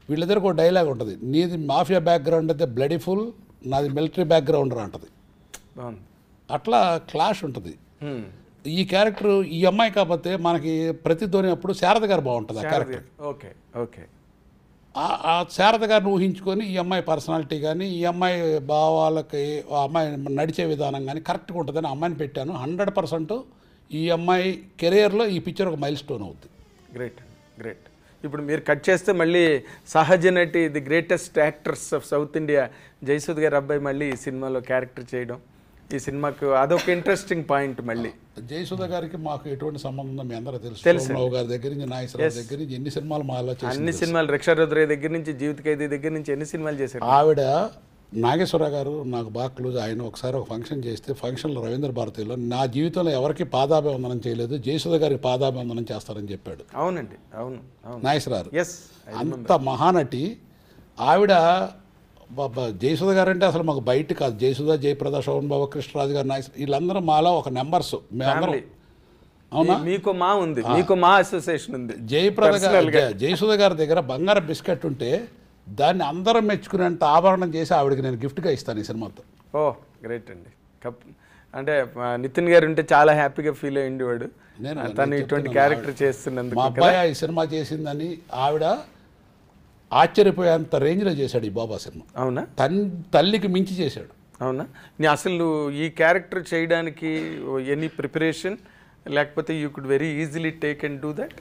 వీళ్ళిద్దరికి ఒక డైలాగ్ ఉంటుంది, నీది మాఫియా బ్యాక్గ్రౌండ్ అయితే బ్లడీ ఫుల్, నాది మిలిటరీ బ్యాక్గ్రౌండ్ అంటది. అట్లా క్లాష్ ఉంటుంది. ఈ క్యారెక్టర్ ఈ అమ్మాయి కాకపోతే మనకి ప్రతిధ్వని అప్పుడు శారద గారు బాగుంటుంది ఆ క్యారెక్టర్. ఆ శారద గారిని ఊహించుకొని ఈ అమ్మాయి పర్సనాలిటీ కానీ ఈ అమ్మాయి భావాలకి ఆ అమ్మాయి నడిచే విధానం కానీ కరెక్ట్గా ఉంటుందని అమ్మాయిని పెట్టాను. 100% ఈ అమ్మాయి కెరియర్లో ఈ పిక్చర్ ఒక మైల్ స్టోన్ అవుతుంది. Great great. ఇప్పుడు మీరు కట్ చేస్తే మళ్ళీ సహజ నటి, the greatest actors of south India Jayasudha గారి అబ్బాయి మళ్ళీ ఈ సినిమాలో క్యారెక్టర్ చేయడం, ఈ సినిమాకు అదొక ఇంట్రెస్టింగ్ పాయింట్. మళ్ళీ జయసుధ గారికి మాకు ఎటువంటి సంబంధం మీ అందరూ తెలుసు. గారి దగ్గర నుంచి నాగేశ్వరరావు దగ్గర నుంచి ఎన్ని సినిమాలు మాలో అన్ని సినిమాలు, రిక్షారుద్రయ్య దగ్గర నుంచి జీవిత ఖైదీ దగ్గర నుంచి ఎన్ని సినిమాలు చేశారు. ఆవిడ నాగేశ్వరరావు గారు నాకు బాగా క్లోజ్. ఆయన ఒకసారి ఒక ఫంక్షన్ చేస్తే ఫంక్షన్లో రవీంద్ర భారతిలో నా జీవితంలో ఎవరికి పాదాభివందనం చేయలేదు, జయసుధ గారికి పాదాభివందనం చేస్తారని చెప్పాడు. అవునండి, అవును నాగేశ్వరరావు అంత మహానటి ఆవిడ. జయసుధ గారు అంటే అసలు మాకు బయట కాదు, జయసుధ, జయప్రద, శోభన్ బాబు, కృష్ణరాజు గారు, నాగేశ్వర వీళ్ళందరూ మాలో ఒక నెంబర్స్. మేమందరం అవునా, మీకు మా ఉంది, మీకు మా అసోసియేషన్ ఉంది. జయసుధ గారి దగ్గర బంగారం బిస్కెట్ ఉంటే దాన్ని అందరం మెచ్చుకునేంత ఆభరణం చేసి ఆవిడకి నేను గిఫ్ట్గా ఇస్తాను ఈ సినిమాతో. ఓ గ్రేట్ అండి. అంటే నితిన్ గారు ఉంటే చాలా హ్యాపీగా ఫీల్ అయ్యింది వాడు, తను ఇటువంటి క్యారెక్టర్ చేస్తున్నందుకు. మా అబ్బాయి ఈ సినిమా చేసిందని ఆవిడ ఆశ్చర్యపోయేంత రేంజ్లో చేశాడు ఈ బాబా సినిమా. అవునా? తల్లికి మించి చేశాడు. అవునా? అసలు ఈ క్యారెక్టర్ చేయడానికి ఎనీ ప్రిపరేషన్, లేకపోతే you could very easily take and do that?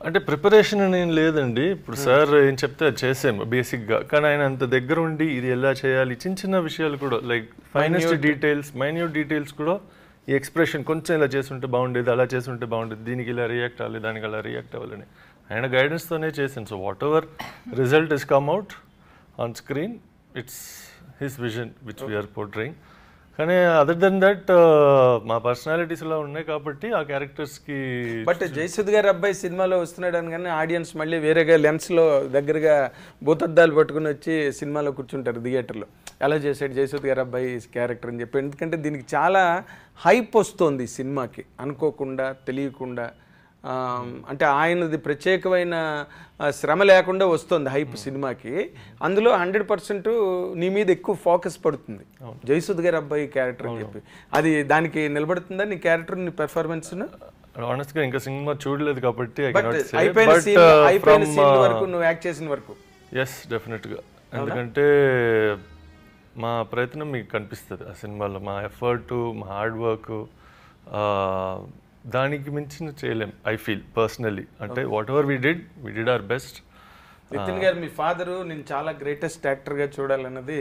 అంటే ప్రిపరేషన్ అనేం లేదండి. ఇప్పుడు సార్ ఏం చెప్తే అది చేసాము బేసిక్గా, కానీ ఆయన అంత దగ్గర ఉండి ఇది ఎలా చేయాలి, చిన్న చిన్న విషయాలు కూడా like finest details, minute details కూడా, ఈ ఎక్స్ప్రెషన్ కొంచెం ఇలా చేస్తుంటే బాగుండేది, అలా చేస్తుంటే బాగుండేది, దీనికి ఇలా రియాక్ట్ అవ్వాలి, దానికి అలా రియాక్ట్ అవ్వాలని ఆయన గైడెన్స్తోనే చేశాను. So whatever result is come out on screen, it's his vision which we are portraying. కానీ అదర్ దెన్ దట్ మా పర్సనాలిటీస్ ఇలా ఉన్నాయి కాబట్టి ఆ క్యారెక్టర్స్కి బట్ జయసుద్ గారి అబ్బాయి సినిమాలో వస్తున్నాడు అని కానీ ఆడియన్స్ మళ్ళీ వేరేగా లెన్స్లో దగ్గరగా భూతద్దాలు పట్టుకుని వచ్చి సినిమాలో కూర్చుంటారు థియేటర్లో. ఎలా చేశాడు జయసుద్ గారి అబ్బాయి క్యారెక్టర్ అని చెప్పి. ఎందుకంటే దీనికి చాలా హైప్ వస్తుంది సినిమాకి, అనుకోకుండా తెలియకుండా. అంటే ఆయనది ప్రత్యేకమైన శ్రమ లేకుండా వస్తుంది హైప్ సినిమాకి. అందులో 100% నీ మీద ఎక్కువ ఫోకస్ పడుతుంది జయసుద్ గారి అబ్బాయి క్యారెక్టర్ అని చెప్పి. అది దానికి నిలబడుతుందా నీ క్యారెక్టర్, నీ పెర్ఫార్మెన్స్? ఆనెస్ట్గా ఇంకా సినిమా చూడలేదు కాబట్టి అయిపోయిన సీన్ వరకు నువ్వు యాక్ట్ చేసిన వరకు ఎస్ డెఫినెట్గా. ఎందుకంటే మా ప్రయత్నం మీకు కనిపిస్తుంది ఆ సినిమాలో, మా ఎఫర్ట్, మా హార్డ్ వర్క్, దానికి మించిన చేయలేం ఐ ఫీల్ పర్సనలీ. అంటే whatever we did our best. Nitin garu మీ ఫాదరు నేను చాలా గ్రేటెస్ట్ యాక్టర్గా చూడాలన్నది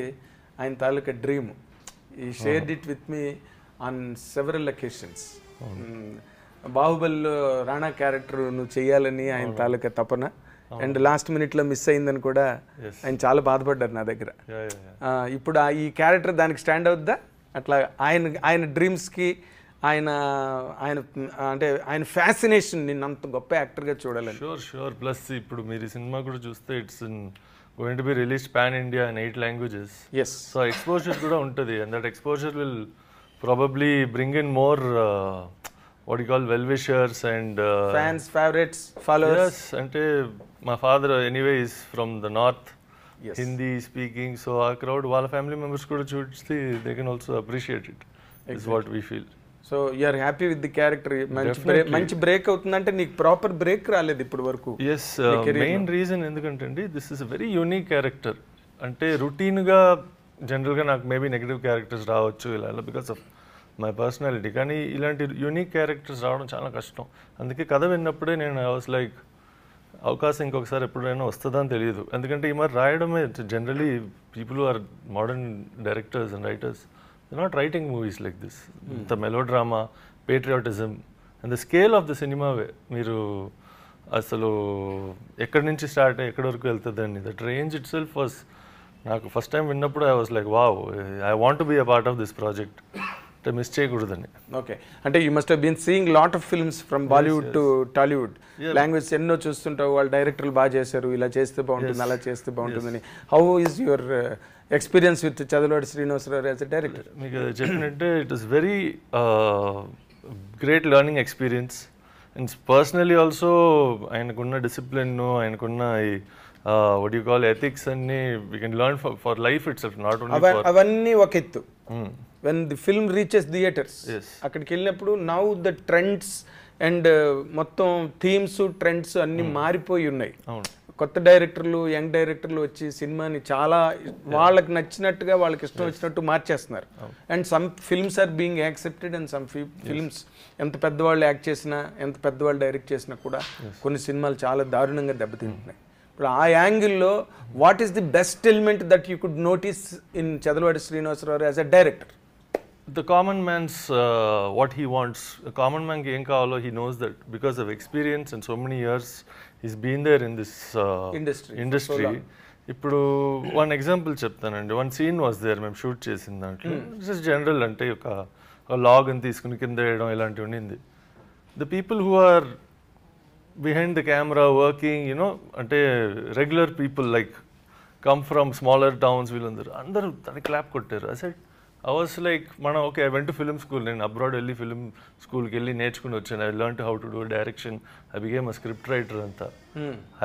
ఆయన తాలూకా dream. He shared it with me on several occasions. బాహుబలిలో రాణా క్యారెక్టర్ నువ్వు చేయాలని ఆయన తాలూకా తపన. అండ్ లాస్ట్ మినిట్లో మిస్ అయిందని కూడా ఆయన చాలా బాధపడ్డారు నా దగ్గర. ఇప్పుడు ఈ క్యారెక్టర్ దానికి స్టాండ్ అవుద్దా? అట్లా ఆయన డ్రీమ్స్కి ఆయన అంటే ఆయన ఫ్యాసినేషన్ నిన్ను అంత గొప్ప యాక్టర్గా చూడాలని. షూర్. ప్లస్ ఇప్పుడు మీరు ఈ సినిమా కూడా చూస్తే it's going to be released pan India in 8 languages. So exposure కూడా ఉంటుంది. And that exposure will probably bring in more what you call well-wishers and fans, favorites, followers. Yes, ante my father anyway is from the north, Hindi speaking, so our crowd, wala family members kuda chusti, they can also appreciate it. Exactly. Is what we feel. So you are happy with the character? మంచి break అవుతుందంటే నీకు proper break రాలేదు ఇప్పుడు వరకు? Yes, main reason ఎందుకంటే this is a very unique character. అంటే routine గా general గా నాకు మేబీ నెగటివ్ క్యారెక్టర్స్ రావచ్చు ఇలా బికాస్ ఆఫ్ మై పర్సనాలిటీ. కానీ ఇలాంటి యూనిక్ క్యారెక్టర్స్ రావడం చాలా కష్టం. అందుకే కథ విన్నప్పుడే నేను ఐ వాస్ లైక్ అవకాశం ఇంకొకసారి ఎప్పుడైనా వస్తుందని తెలియదు. ఎందుకంటే ఈ మరి రాయడమే generally people are modern directors and writers they not writing movies like this. The melodrama, patriotism and the scale of the సినిమావే మీరు అసలు ఎక్కడి నుంచి స్టార్ట్ అయ్యి ఎక్కడి వరకు వెళ్తుందండి. That range itself was నాకు ఫస్ట్ టైం విన్నప్పుడు I was like wow, I want to be a part of this project. Miss చేయకూడదని. ఓకే, అంటే you must have been seeing lot of films from Bollywood to Tollywood. Language ఎన్నో చూస్తుంటావు, వాళ్ళు డైరెక్టర్లు బాగా చేశారు, ఇలా చేస్తే బాగుంటుంది, అలా చేస్తే బాగుంటుందని. How is your experience with Chadalavadi Srinivasarao as a director? మీకు చెప్పినట్టే it is very great learning experience. And personally also ఆయనకున్న డిసిప్లిన్, ఆయనకున్న what do you call ethics అన్ని we can learn for life itself, not only for అవన్నీ ఒక ఎత్తు. when the film reaches theaters, అక్కడికి వెళ్ళినప్పుడు now the trends and మొత్తం themes trends అన్ని మారిపోయి ఉన్నాయి. కొత్త డైరెక్టర్లు, యంగ్ డైరెక్టర్లు వచ్చి సినిమాని చాలా వాళ్ళకి నచ్చినట్టుగా వాళ్ళకి ఇష్టం వచ్చినట్టు మార్చేస్తున్నారు. And some films are being accepted and some films ఎంత పెద్దవాళ్ళు యాక్ట్ చేసినా, ఎంత పెద్దవాళ్ళు డైరెక్ట్ చేసినా కూడా కొన్ని సినిమాలు చాలా దారుణంగా దెబ్బతింటున్నాయి. ఇప్పుడు ఆ యాంగిల్లో what is the best element that you could notice in Chadalavadi Srinivasarao as a director? The common man's what he wants. A common man ki em kavalo, he knows that because of experience and so many years he's been there in this industry. ఇప్పుడు one example చెప్తానండి. One scene was there, మేము shoot చేసిన దాంట్లో just general అంటే ఒక log అని తీసుకుని కింద వేయడం ఇలాంటివి ఉండింది. The people who are behind the camera working, you know అంటే regular people like come from smaller towns, వీళ్ళందరూ అందరూ దానికి క్లాప్ కొట్టారు. అసలు I was like, okay, I went to film school. నేను అబ్రాడ్ వెళ్ళి ఫిల్మ్ స్కూల్కి వెళ్ళి నేర్చుకుని వచ్చాను. I learned how to do direction. I became a script writer అంతా.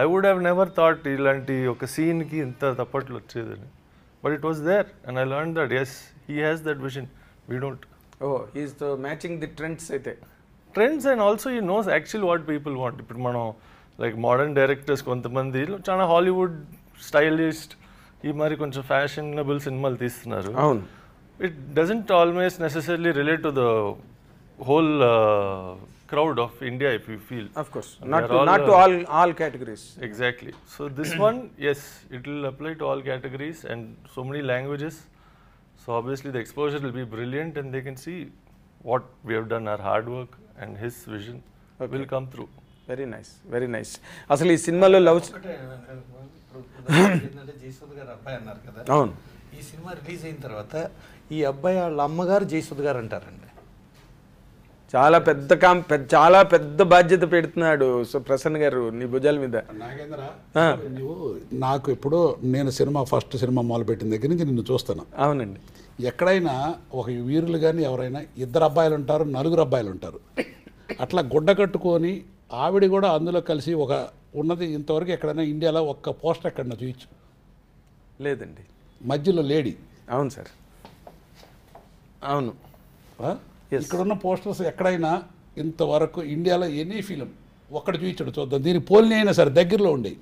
I would have never thought ఇలాంటి ఒక సీన్కి ఇంత తప్పట్లు వచ్చేదని. But it was there and I learned that yes, he has that vision. We don't. Oh, he is matching the trends అయితే. Trends and also he knows actually what people want. ఇప్పుడు మనం like modern directors కొంతమంది చాలా Hollywood stylist ఈ మరి కొంచెం fashionable సినిమాలు తీస్తున్నారు. అవును. It doesn't always necessarily relate to the whole crowd of India, if you feel. Of course, not to all categories. Exactly. So this one, yes, it will apply to all categories and so many languages. So obviously the exposure will be brilliant and they can see what we have done, our hard work and his vision will come through. Very nice, very nice. అసలు ఈ సినిమాలో love Jayasudha గారు అబ్బాయి అన్నారు కదా, అవును, ఈ cinema release అయిన తర్వాత ఈ అబ్బాయి వాళ్ళ అమ్మగారు జయసుధ గారు అంటారండి. చాలా చాలా పెద్ద బాధ్యత పెడుతున్నాడు ప్రసన్న గారు నీ భుజాల మీద. నాగేంద్ర, నువ్వు నాకు ఎప్పుడో నేను ఫస్ట్ సినిమా మొదలుపెట్టిన దగ్గర నుంచి నిన్ను చూస్తాను. అవునండి. ఎక్కడైనా ఒక వీరులు కానీ ఎవరైనా 2 అబ్బాయిలు ఉంటారు, 4 అబ్బాయిలు ఉంటారు. అట్లా గుడ్డ కట్టుకొని ఆవిడ కూడా అందులో కలిసి ఒక ఉన్నది ఇంతవరకు ఎక్కడైనా ఇండియాలో ఒక్క పోస్టర్ ఎక్కడన్నా చూయించు. లేదండి. మధ్యలో లేడీ. అవును సార్, అవును. ఇక్కడున్న పోస్టర్స్ ఎక్కడైనా ఇంతవరకు ఇండియాలో ఎనీ ఫిలిం ఒక్కటి చూపించడు, చూద్దాం. దీని పోలిని అయినా సరే దగ్గరలో ఉండి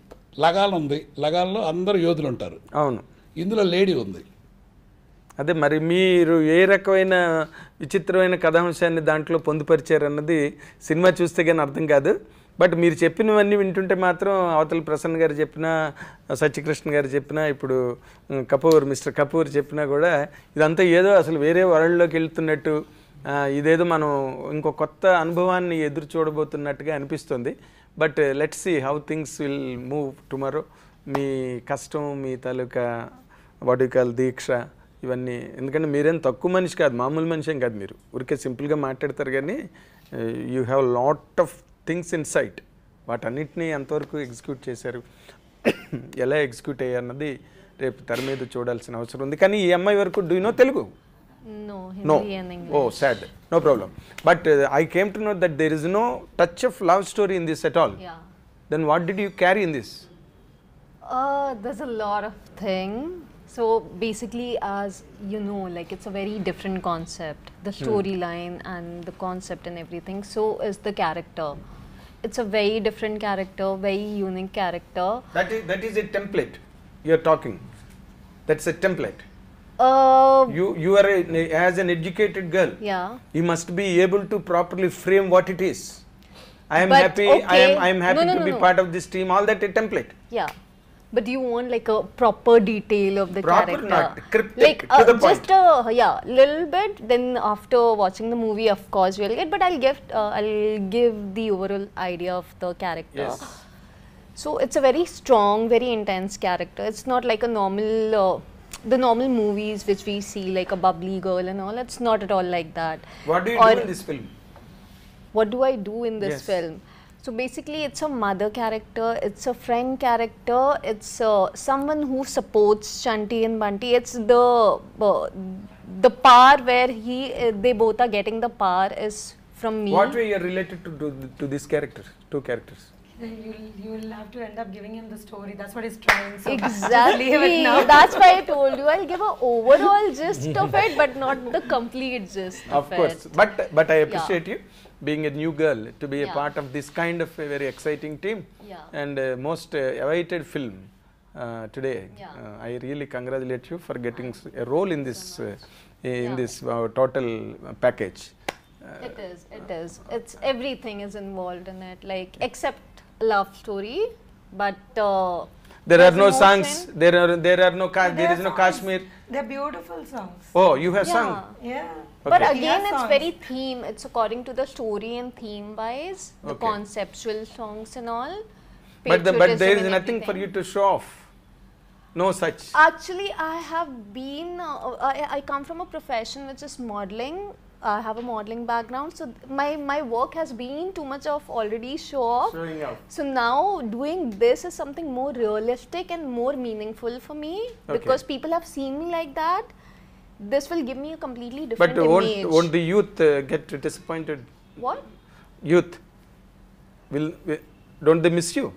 లగాల్ ఉంది, లగాల్లో అందరూ యోధులు ఉంటారు. అవును. ఇందులో లేడీ ఉంది. అదే మరి మీరు ఏ రకమైన విచిత్రమైన కథాంశాన్ని దాంట్లో పొందుపరిచారన్నది సినిమా చూస్తే కానీ అర్థం కాదు. బట్ మీరు చెప్పినవన్నీ వింటుంటే మాత్రం అవతల ప్రసన్న గారు చెప్పినా, సత్యకృష్ణ గారు చెప్పినా, ఇప్పుడు మిస్టర్ కపూర్ చెప్పినా కూడా ఇదంతా ఏదో అసలు వేరే వరల్డ్లోకి వెళ్తున్నట్టు, ఇదేదో మనం ఇంకో కొత్త అనుభవాన్ని ఎదురు చూడబోతున్నట్టుగా అనిపిస్తుంది. But let's see how things will move tomorrow. మీ కష్టం, మీ తాలూకా వాట్ యు కాల్ దీక్ష, ఇవన్నీ. ఎందుకంటే మీరేం తక్కువ మనిషి కాదు, మామూలు మనిషి ఏం కాదు. మీరు ఊరికే సింపుల్గా మాట్లాడతారు కానీ you have lot of things in sight. వాటన్నిటినీ ఎంతవరకు ఎగ్జిక్యూట్ చేశారు, ఎలా ఎగ్జిక్యూట్ అయ్యారన్నది రేపు తెర మీద చూడాల్సిన అవసరం ఉంది. కానీ ఈ అమ్మాయి వరకు do you know Telugu? No. Oh, sad. No problem. But I came to know that there is no touch of love story in this at all. Yeah. Then what did you carry in this? There's a lot of things. So basically, as you know, like it's a very different concept. The storyline and the concept and everything. So is the character. It's a very different character, very unique character. That is a template you're talking. That's a template. You are as an educated girl. Yeah. You must be able to properly frame what it is. I am But happy. okay. I am happy to be No. part of this team. All that a template. Yeah. But you want like a proper detail of the Proper, character. not cryptic, Like to the point. just little bit. Then after watching the movie, of course, we'll get. But I'll give the overall idea of the character. Yes. So it's a very strong, very intense character. It's not like a normal, the normal movies which we see, like a bubbly girl and all. It's not at all like that. What do you do in this film? What do I do in this Yes. film? So basically, it's a mother character, it's a friend character, it's someone who supports Shanti and Bunty. It's the power where they both are getting the power is from me. What way you are related to this character? Two characters. You will have to end up giving him the story. That's what he's trying. So just Exactly. leave it now. That's why I told you I'll give an overall gist of it, but not the complete gist Of course, it. but I appreciate you being a new girl to be a Yeah. part of this kind of a very exciting team. Yeah. And most awaited film today. Yeah. I really congratulate you for getting a role in this this total package. It is. It's everything is involved in it, like except love story, but There are there's no emotion. songs. There is no songs. Kashmir. They're beautiful songs. Oh, you have Yeah. sung. Yeah. But Okay. again, Yeah, it's songs. very theme. It's according to the story and theme wise, the Okay. conceptual songs and all. But there patriotism is and nothing for everything. you to show off. No such. Actually, I have been. I come from a profession which is modeling. I have a modeling background, so my work has been too much of already show off. Showing off. So now doing this is something more realistic and more meaningful for me, because people have seen me like that. This will give me a completely different But image. won't the youth get disappointed? What? Youth don't they miss you?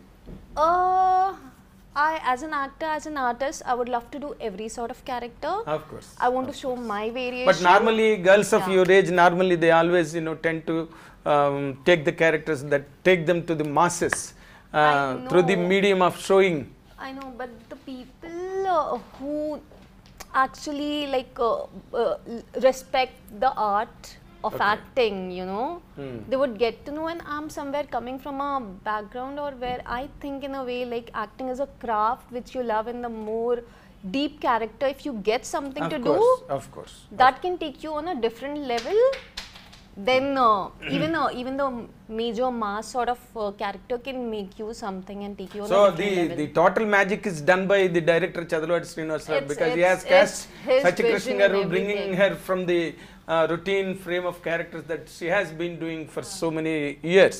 As an actor, as an artist, I would love to do every sort of character. Of course. I want to show my variation. But normally girls of Yeah. your age, normally they always tend to take the characters that take them to the masses through the know. medium of showing. I know, but the people who actually respect the art of acting, they would get to know. And I'm somewhere coming from a background or where I think in a way like acting is a craft which you love, in the more deep character, if you get something to do, Of course. that can take you on a different level. then even the major mass sort of character can make you something and take you on So a different level. the total magic is done by the director Chadalwadi Srinivas Rao, because he has it's cast his Satya Krishna vision Garu, and bringing everything. her from the routine frame of characters that she has been doing for so many years.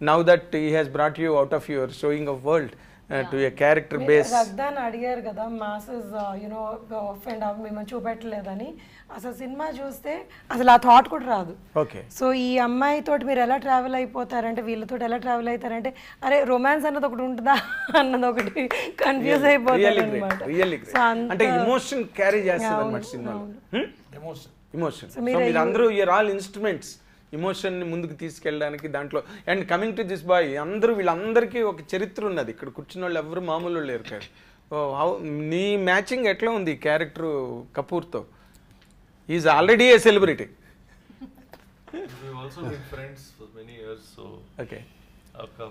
Now that he has brought you out of your showing of world to a character base. రగ్దాన్ అడిగారు కదా masses you know offend మిమ్మల్ని చూపెట్టలేదని. అసలు cinema చూస్తే అసలు ఆ thought కూడా రాదు. Okay. So ఈ అమ్మాయితో మీరు ఎలా ట్రావెల్ అయిపోతారంటే, వీళ్ళతో ఎలా ట్రావెల్ అవుతారంటే, అరే రొమాన్స్ అన్నది ఒకటి ఉంటుందా అన్నది ఒకటి కన్ఫ్యూజ్ అయిపోతారు అనమాట. అంటే ఎమోషన్ క్యారీ చేస్తుంది అన్నమాట సినిమాలో. ఎమోషన్. సో మీరు అందరూ యూఆర్ ఆల్ ఇన్స్ట్రుమెంట్స్ ఎమోషన్ని ముందుకు తీసుకెళ్ళడానికి దాంట్లో. And coming to this boy, వీళ్ళందరికీ ఒక చరిత్ర ఉన్నది. ఇక్కడ కూర్చున్న వాళ్ళు ఎవరు మామూలు లేరు కాదు. నీ మ్యాచింగ్ ఎట్లా ఉంది క్యారెక్టర్ కపూర్తో? Is already a celebrity. We've also been friends for many years, so okay,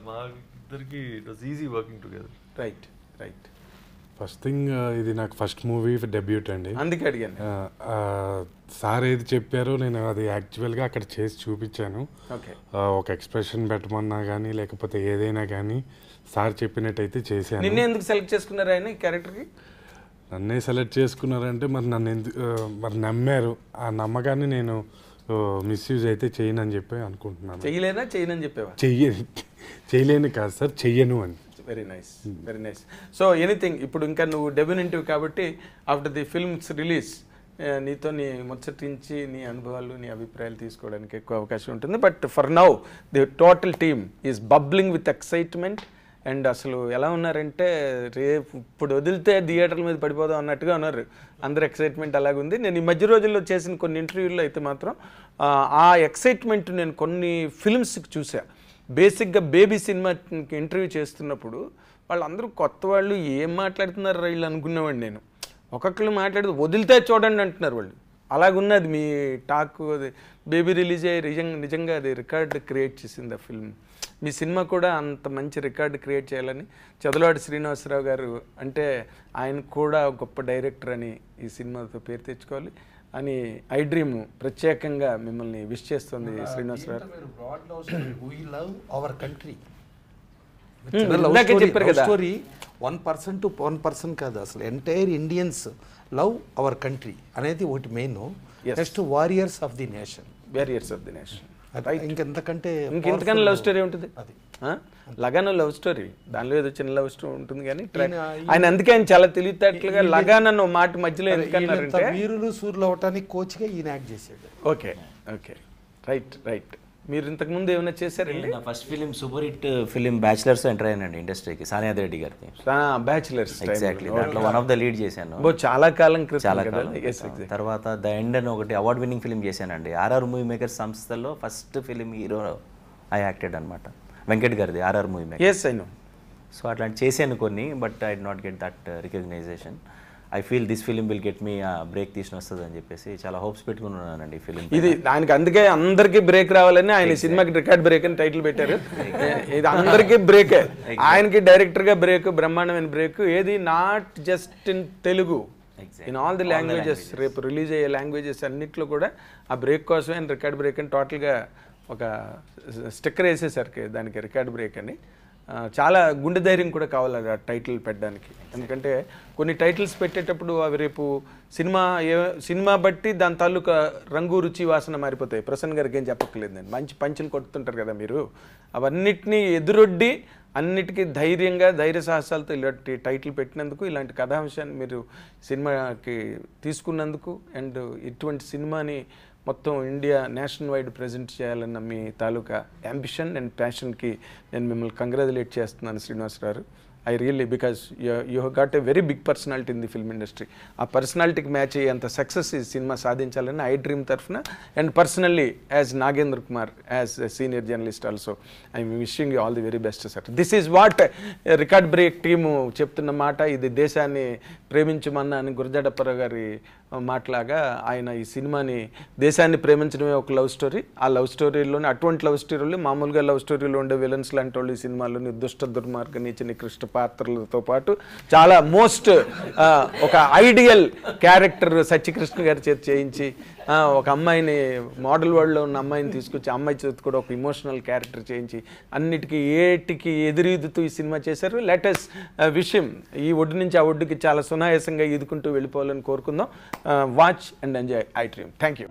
మా ఇద్దరికి it was easy working together. Right. First thing ఇది నాకు ఫస్ట్ మూవీ డెబ్యూట్ అండి. అందుకే అడిగాను. సార్ ఏది చెప్పారో నేను అది యాక్చువల్గా అక్కడ చేసి చూపించాను. ఓకే. ఒక ఎక్స్ప్రెషన్ పెట్టమన్నా కానీ లేకపోతే ఏదైనా కానీ సార్ చెప్పినట్టయితే చేశాను. నిన్నే ఎందుకు సెలెక్ట్ చేసుకున్నారు ఆయన ఈ క్యారెక్టర్కి? నన్నే సెలెక్ట్ చేసుకున్నారంటే మరి నన్ను మరి నమ్మారు. ఆ నమ్మకాన్ని నేను మిస్యూజ్ అయితే చేయనని చెప్పి అనుకుంటున్నాను. చేయనని చెప్పేవా? చేయలేను కాదు సార్, చెయ్యను అని. Very nice. సో ఎనీథింగ్, ఇప్పుడు ఇంకా నువ్వు డెబ్యూనెంటివ్ కాబట్టి ఆఫ్టర్ ది ఫిల్మ్స్ రిలీజ్ నీతో నీ ముచ్చటించి నీ అనుభవాలు, నీ అభిప్రాయాలు తీసుకోవడానికి ఎక్కువ అవకాశం ఉంటుంది. But for now the total team is bubbling with excitement. And అసలు ఎలా ఉన్నారంటే రేపు ఇప్పుడు వదిలితే థియేటర్ల మీద పడిపోదాం అన్నట్టుగా ఉన్నారు. అందరు ఎక్సైట్మెంట్ అలాగుంది. నేను ఈ మధ్య రోజుల్లో చేసిన కొన్ని ఇంటర్వ్యూల్లో అయితే మాత్రం ఆ ఎక్సైట్మెంట్ నేను కొన్ని ఫిల్మ్స్కి చూసా. బేసిక్గా బేబీ సినిమాకి ఇంటర్వ్యూ చేస్తున్నప్పుడు వాళ్ళందరూ కొత్త వాళ్ళు, ఏం మాట్లాడుతున్నారు వీళ్ళు అనుకునేవాడిని నేను. ఒక్కొక్కరు మాట్లాడితే వదిలితే చూడండి అంటున్నారు వాళ్ళు. అలాగున్నది మీ టాక్. బేబీ రిలీజ్ అయ్యి నిజంగా అది రికార్డ్ క్రియేట్ చేసింది ఆ ఫిల్మ్. మీ సినిమా కూడా అంత మంచి రికార్డు క్రియేట్ చేయాలని చదలవాడి శ్రీనివాసరావు గారు అంటే ఆయన కూడా గొప్ప డైరెక్టర్ అని ఈ సినిమాతో పేరు తెచ్చుకోవాలి అని ఐ డ్రీమ్ ప్రత్యేకంగా మిమ్మల్ని విష్ చేస్తుంది శ్రీనివాసరావు. చెప్పారు కదా, స్టోరీ 1% to 1% కాదు, అసలు entire Indians love our country అనేది ఒకటి main. Next warriors of the nation. ఇంకెంతకంటే లవ్ స్టోరీ ఉంటుంది. లగాన్ లవ్ స్టోరీ, దానిలో ఏదో చిన్న లవ్ స్టోరీ ఉంటుంది కానీ ఆయన అందుకే ఆయన చాలా తెలివితేటలుగా లగాన్ అన్న మాట మధ్యలో ఎందుకన్నారంటే వీరులు సూర్యులు అవటానికి కోచ్గా ఈయన యాక్ట్ చేశాడు. ఓకే. రైట్. మీరు ఇంతకు ముందు ఏమైనా చేశారండి? నా first film super hit film bachelors enter అయ్యానండి ఇండస్ట్రీకి, సానియాద్ రెడ్డి గారికి. బ్యాచిలర్స్ ఎగ్జాక్ట్లీ, దాంట్లో వన్ ఆఫ్ ద లీడ్ చేశాను. చాలా కాలం చాలా కాలం. తర్వాత ద ఎండ్ అని ఒకటి అవార్డ్ విన్నింగ్ ఫిలిం చేశానండి. ఆర్ఆర్ మూవీ మేకర్ సంస్థలో first film hero I acted అనమాట, వెంకట్ గారిది ఆర్ఆర్ మూవీ మేకర్. సో అట్లాంటి చేశాను కొన్ని, but I did not get that recognition. I feel this film will get me break తీసిన వస్తుంది అని చెప్పేసి చాలా హోప్స్ పెట్టుకుని ఉన్నానండి ఈ ఫిలిం. ఇది దానికి అందుకే అందరికీ బ్రేక్ రావాలని ఆయన సినిమాకి రికార్డ్ బ్రేక్ అని టైటిల్ పెట్టారు. ఇది అందరికీ బ్రేకే, ఆయనకి డైరెక్టర్గా బ్రేక్, బ్రహ్మాండమైన బ్రేక్. ఏది not just in Telugu, in all the languages. రేపు రిలీజ్ అయ్యే లాంగ్వేజెస్ అన్నిట్లో కూడా ఆ బ్రేక్ కోసమే రికార్డ్ బ్రేక్ అని టోటల్గా ఒక స్టిక్కర్ వేసేసరికి దానికి రికార్డ్ బ్రేక్ అని. చాలా గుండె ధైర్యం కూడా కావాలి ఆ టైటిల్ పెట్టడానికి. ఎందుకంటే కొన్ని టైటిల్స్ పెట్టేటప్పుడు అవి రేపు సినిమా బట్టి దాని తాలూకా రంగు, రుచి, వాసన మారిపోతాయి. ప్రసన్న గారికి ఏం చెప్పక్కర్లేదు, నేను మంచి పంచులు కొడుతుంటారు కదా మీరు. అవన్నిటినీ ఎదురొడ్డి అన్నిటికీ ధైర్య సాహసాలతో ఇలాంటి టైటిల్ పెట్టినందుకు, ఇలాంటి కథాంశాన్ని మీరు సినిమాకి తీసుకున్నందుకు, అండ్ ఇటువంటి సినిమాని మొత్తం ఇండియా నేషనల్ వైడ్ ప్రజెంట్ చేయాలన్న మీ తాలూకా అంబిషన్ అండ్ ప్యాషన్కి నేను మిమ్మల్ని కంగ్రాచులేట్ చేస్తున్నాను Srinivasarao. I really, because you have got a very big personality in the film industry. ఆ పర్సనాలిటీకి మ్యాచ్ అయ్యేంత సక్సెస్ ఈ సినిమా సాధించాలని ఐ డ్రీమ్ తరఫున, and personally as Nagendra Kumar, as senior journalist also, I'm wishing you all the very best sir. This is what record break team చెప్తున్న మాట. ఇది దేశాన్ని ప్రేమించమన్నా అని గురజాడప్పారావు గారి మాటలాగా ఆయన ఈ సినిమాని దేశాన్ని ప్రేమించడమే ఒక లవ్ స్టోరీ. ఆ లవ్ స్టోరీలోనే అటువంటి లవ్ స్టోరీలు, మామూలుగా లవ్ స్టోరీలో ఉండే విలన్స్ లాంటి వాళ్ళు ఈ సినిమాలోని దుష్ట దుర్మార్గ నీచ నికృష్ట పాత్రలతో పాటు చాలా మోస్ట్ ఒక ఐడియల్ క్యారెక్టర్ సత్యకృష్ణ గారి చేతి చేయించి ఒక అమ్మాయిని మోడల్ వరల్డ్లో ఉన్న అమ్మాయిని తీసుకొచ్చి అమ్మాయి చేతి కూడా ఒక ఇమోషనల్ క్యారెక్టర్ చేయించి అన్నిటికీ ఏటికి ఎదురీదుతూ ఈ సినిమా చేశారు. లెటస్ విషయం ఈ ఒడ్డు నుంచి ఆ ఒడ్డుకి చాలా సునాయాసంగా ఈదుకుంటూ వెళ్ళిపోవాలని కోరుకుందాం. Watch and enjoy I dream. Thank you.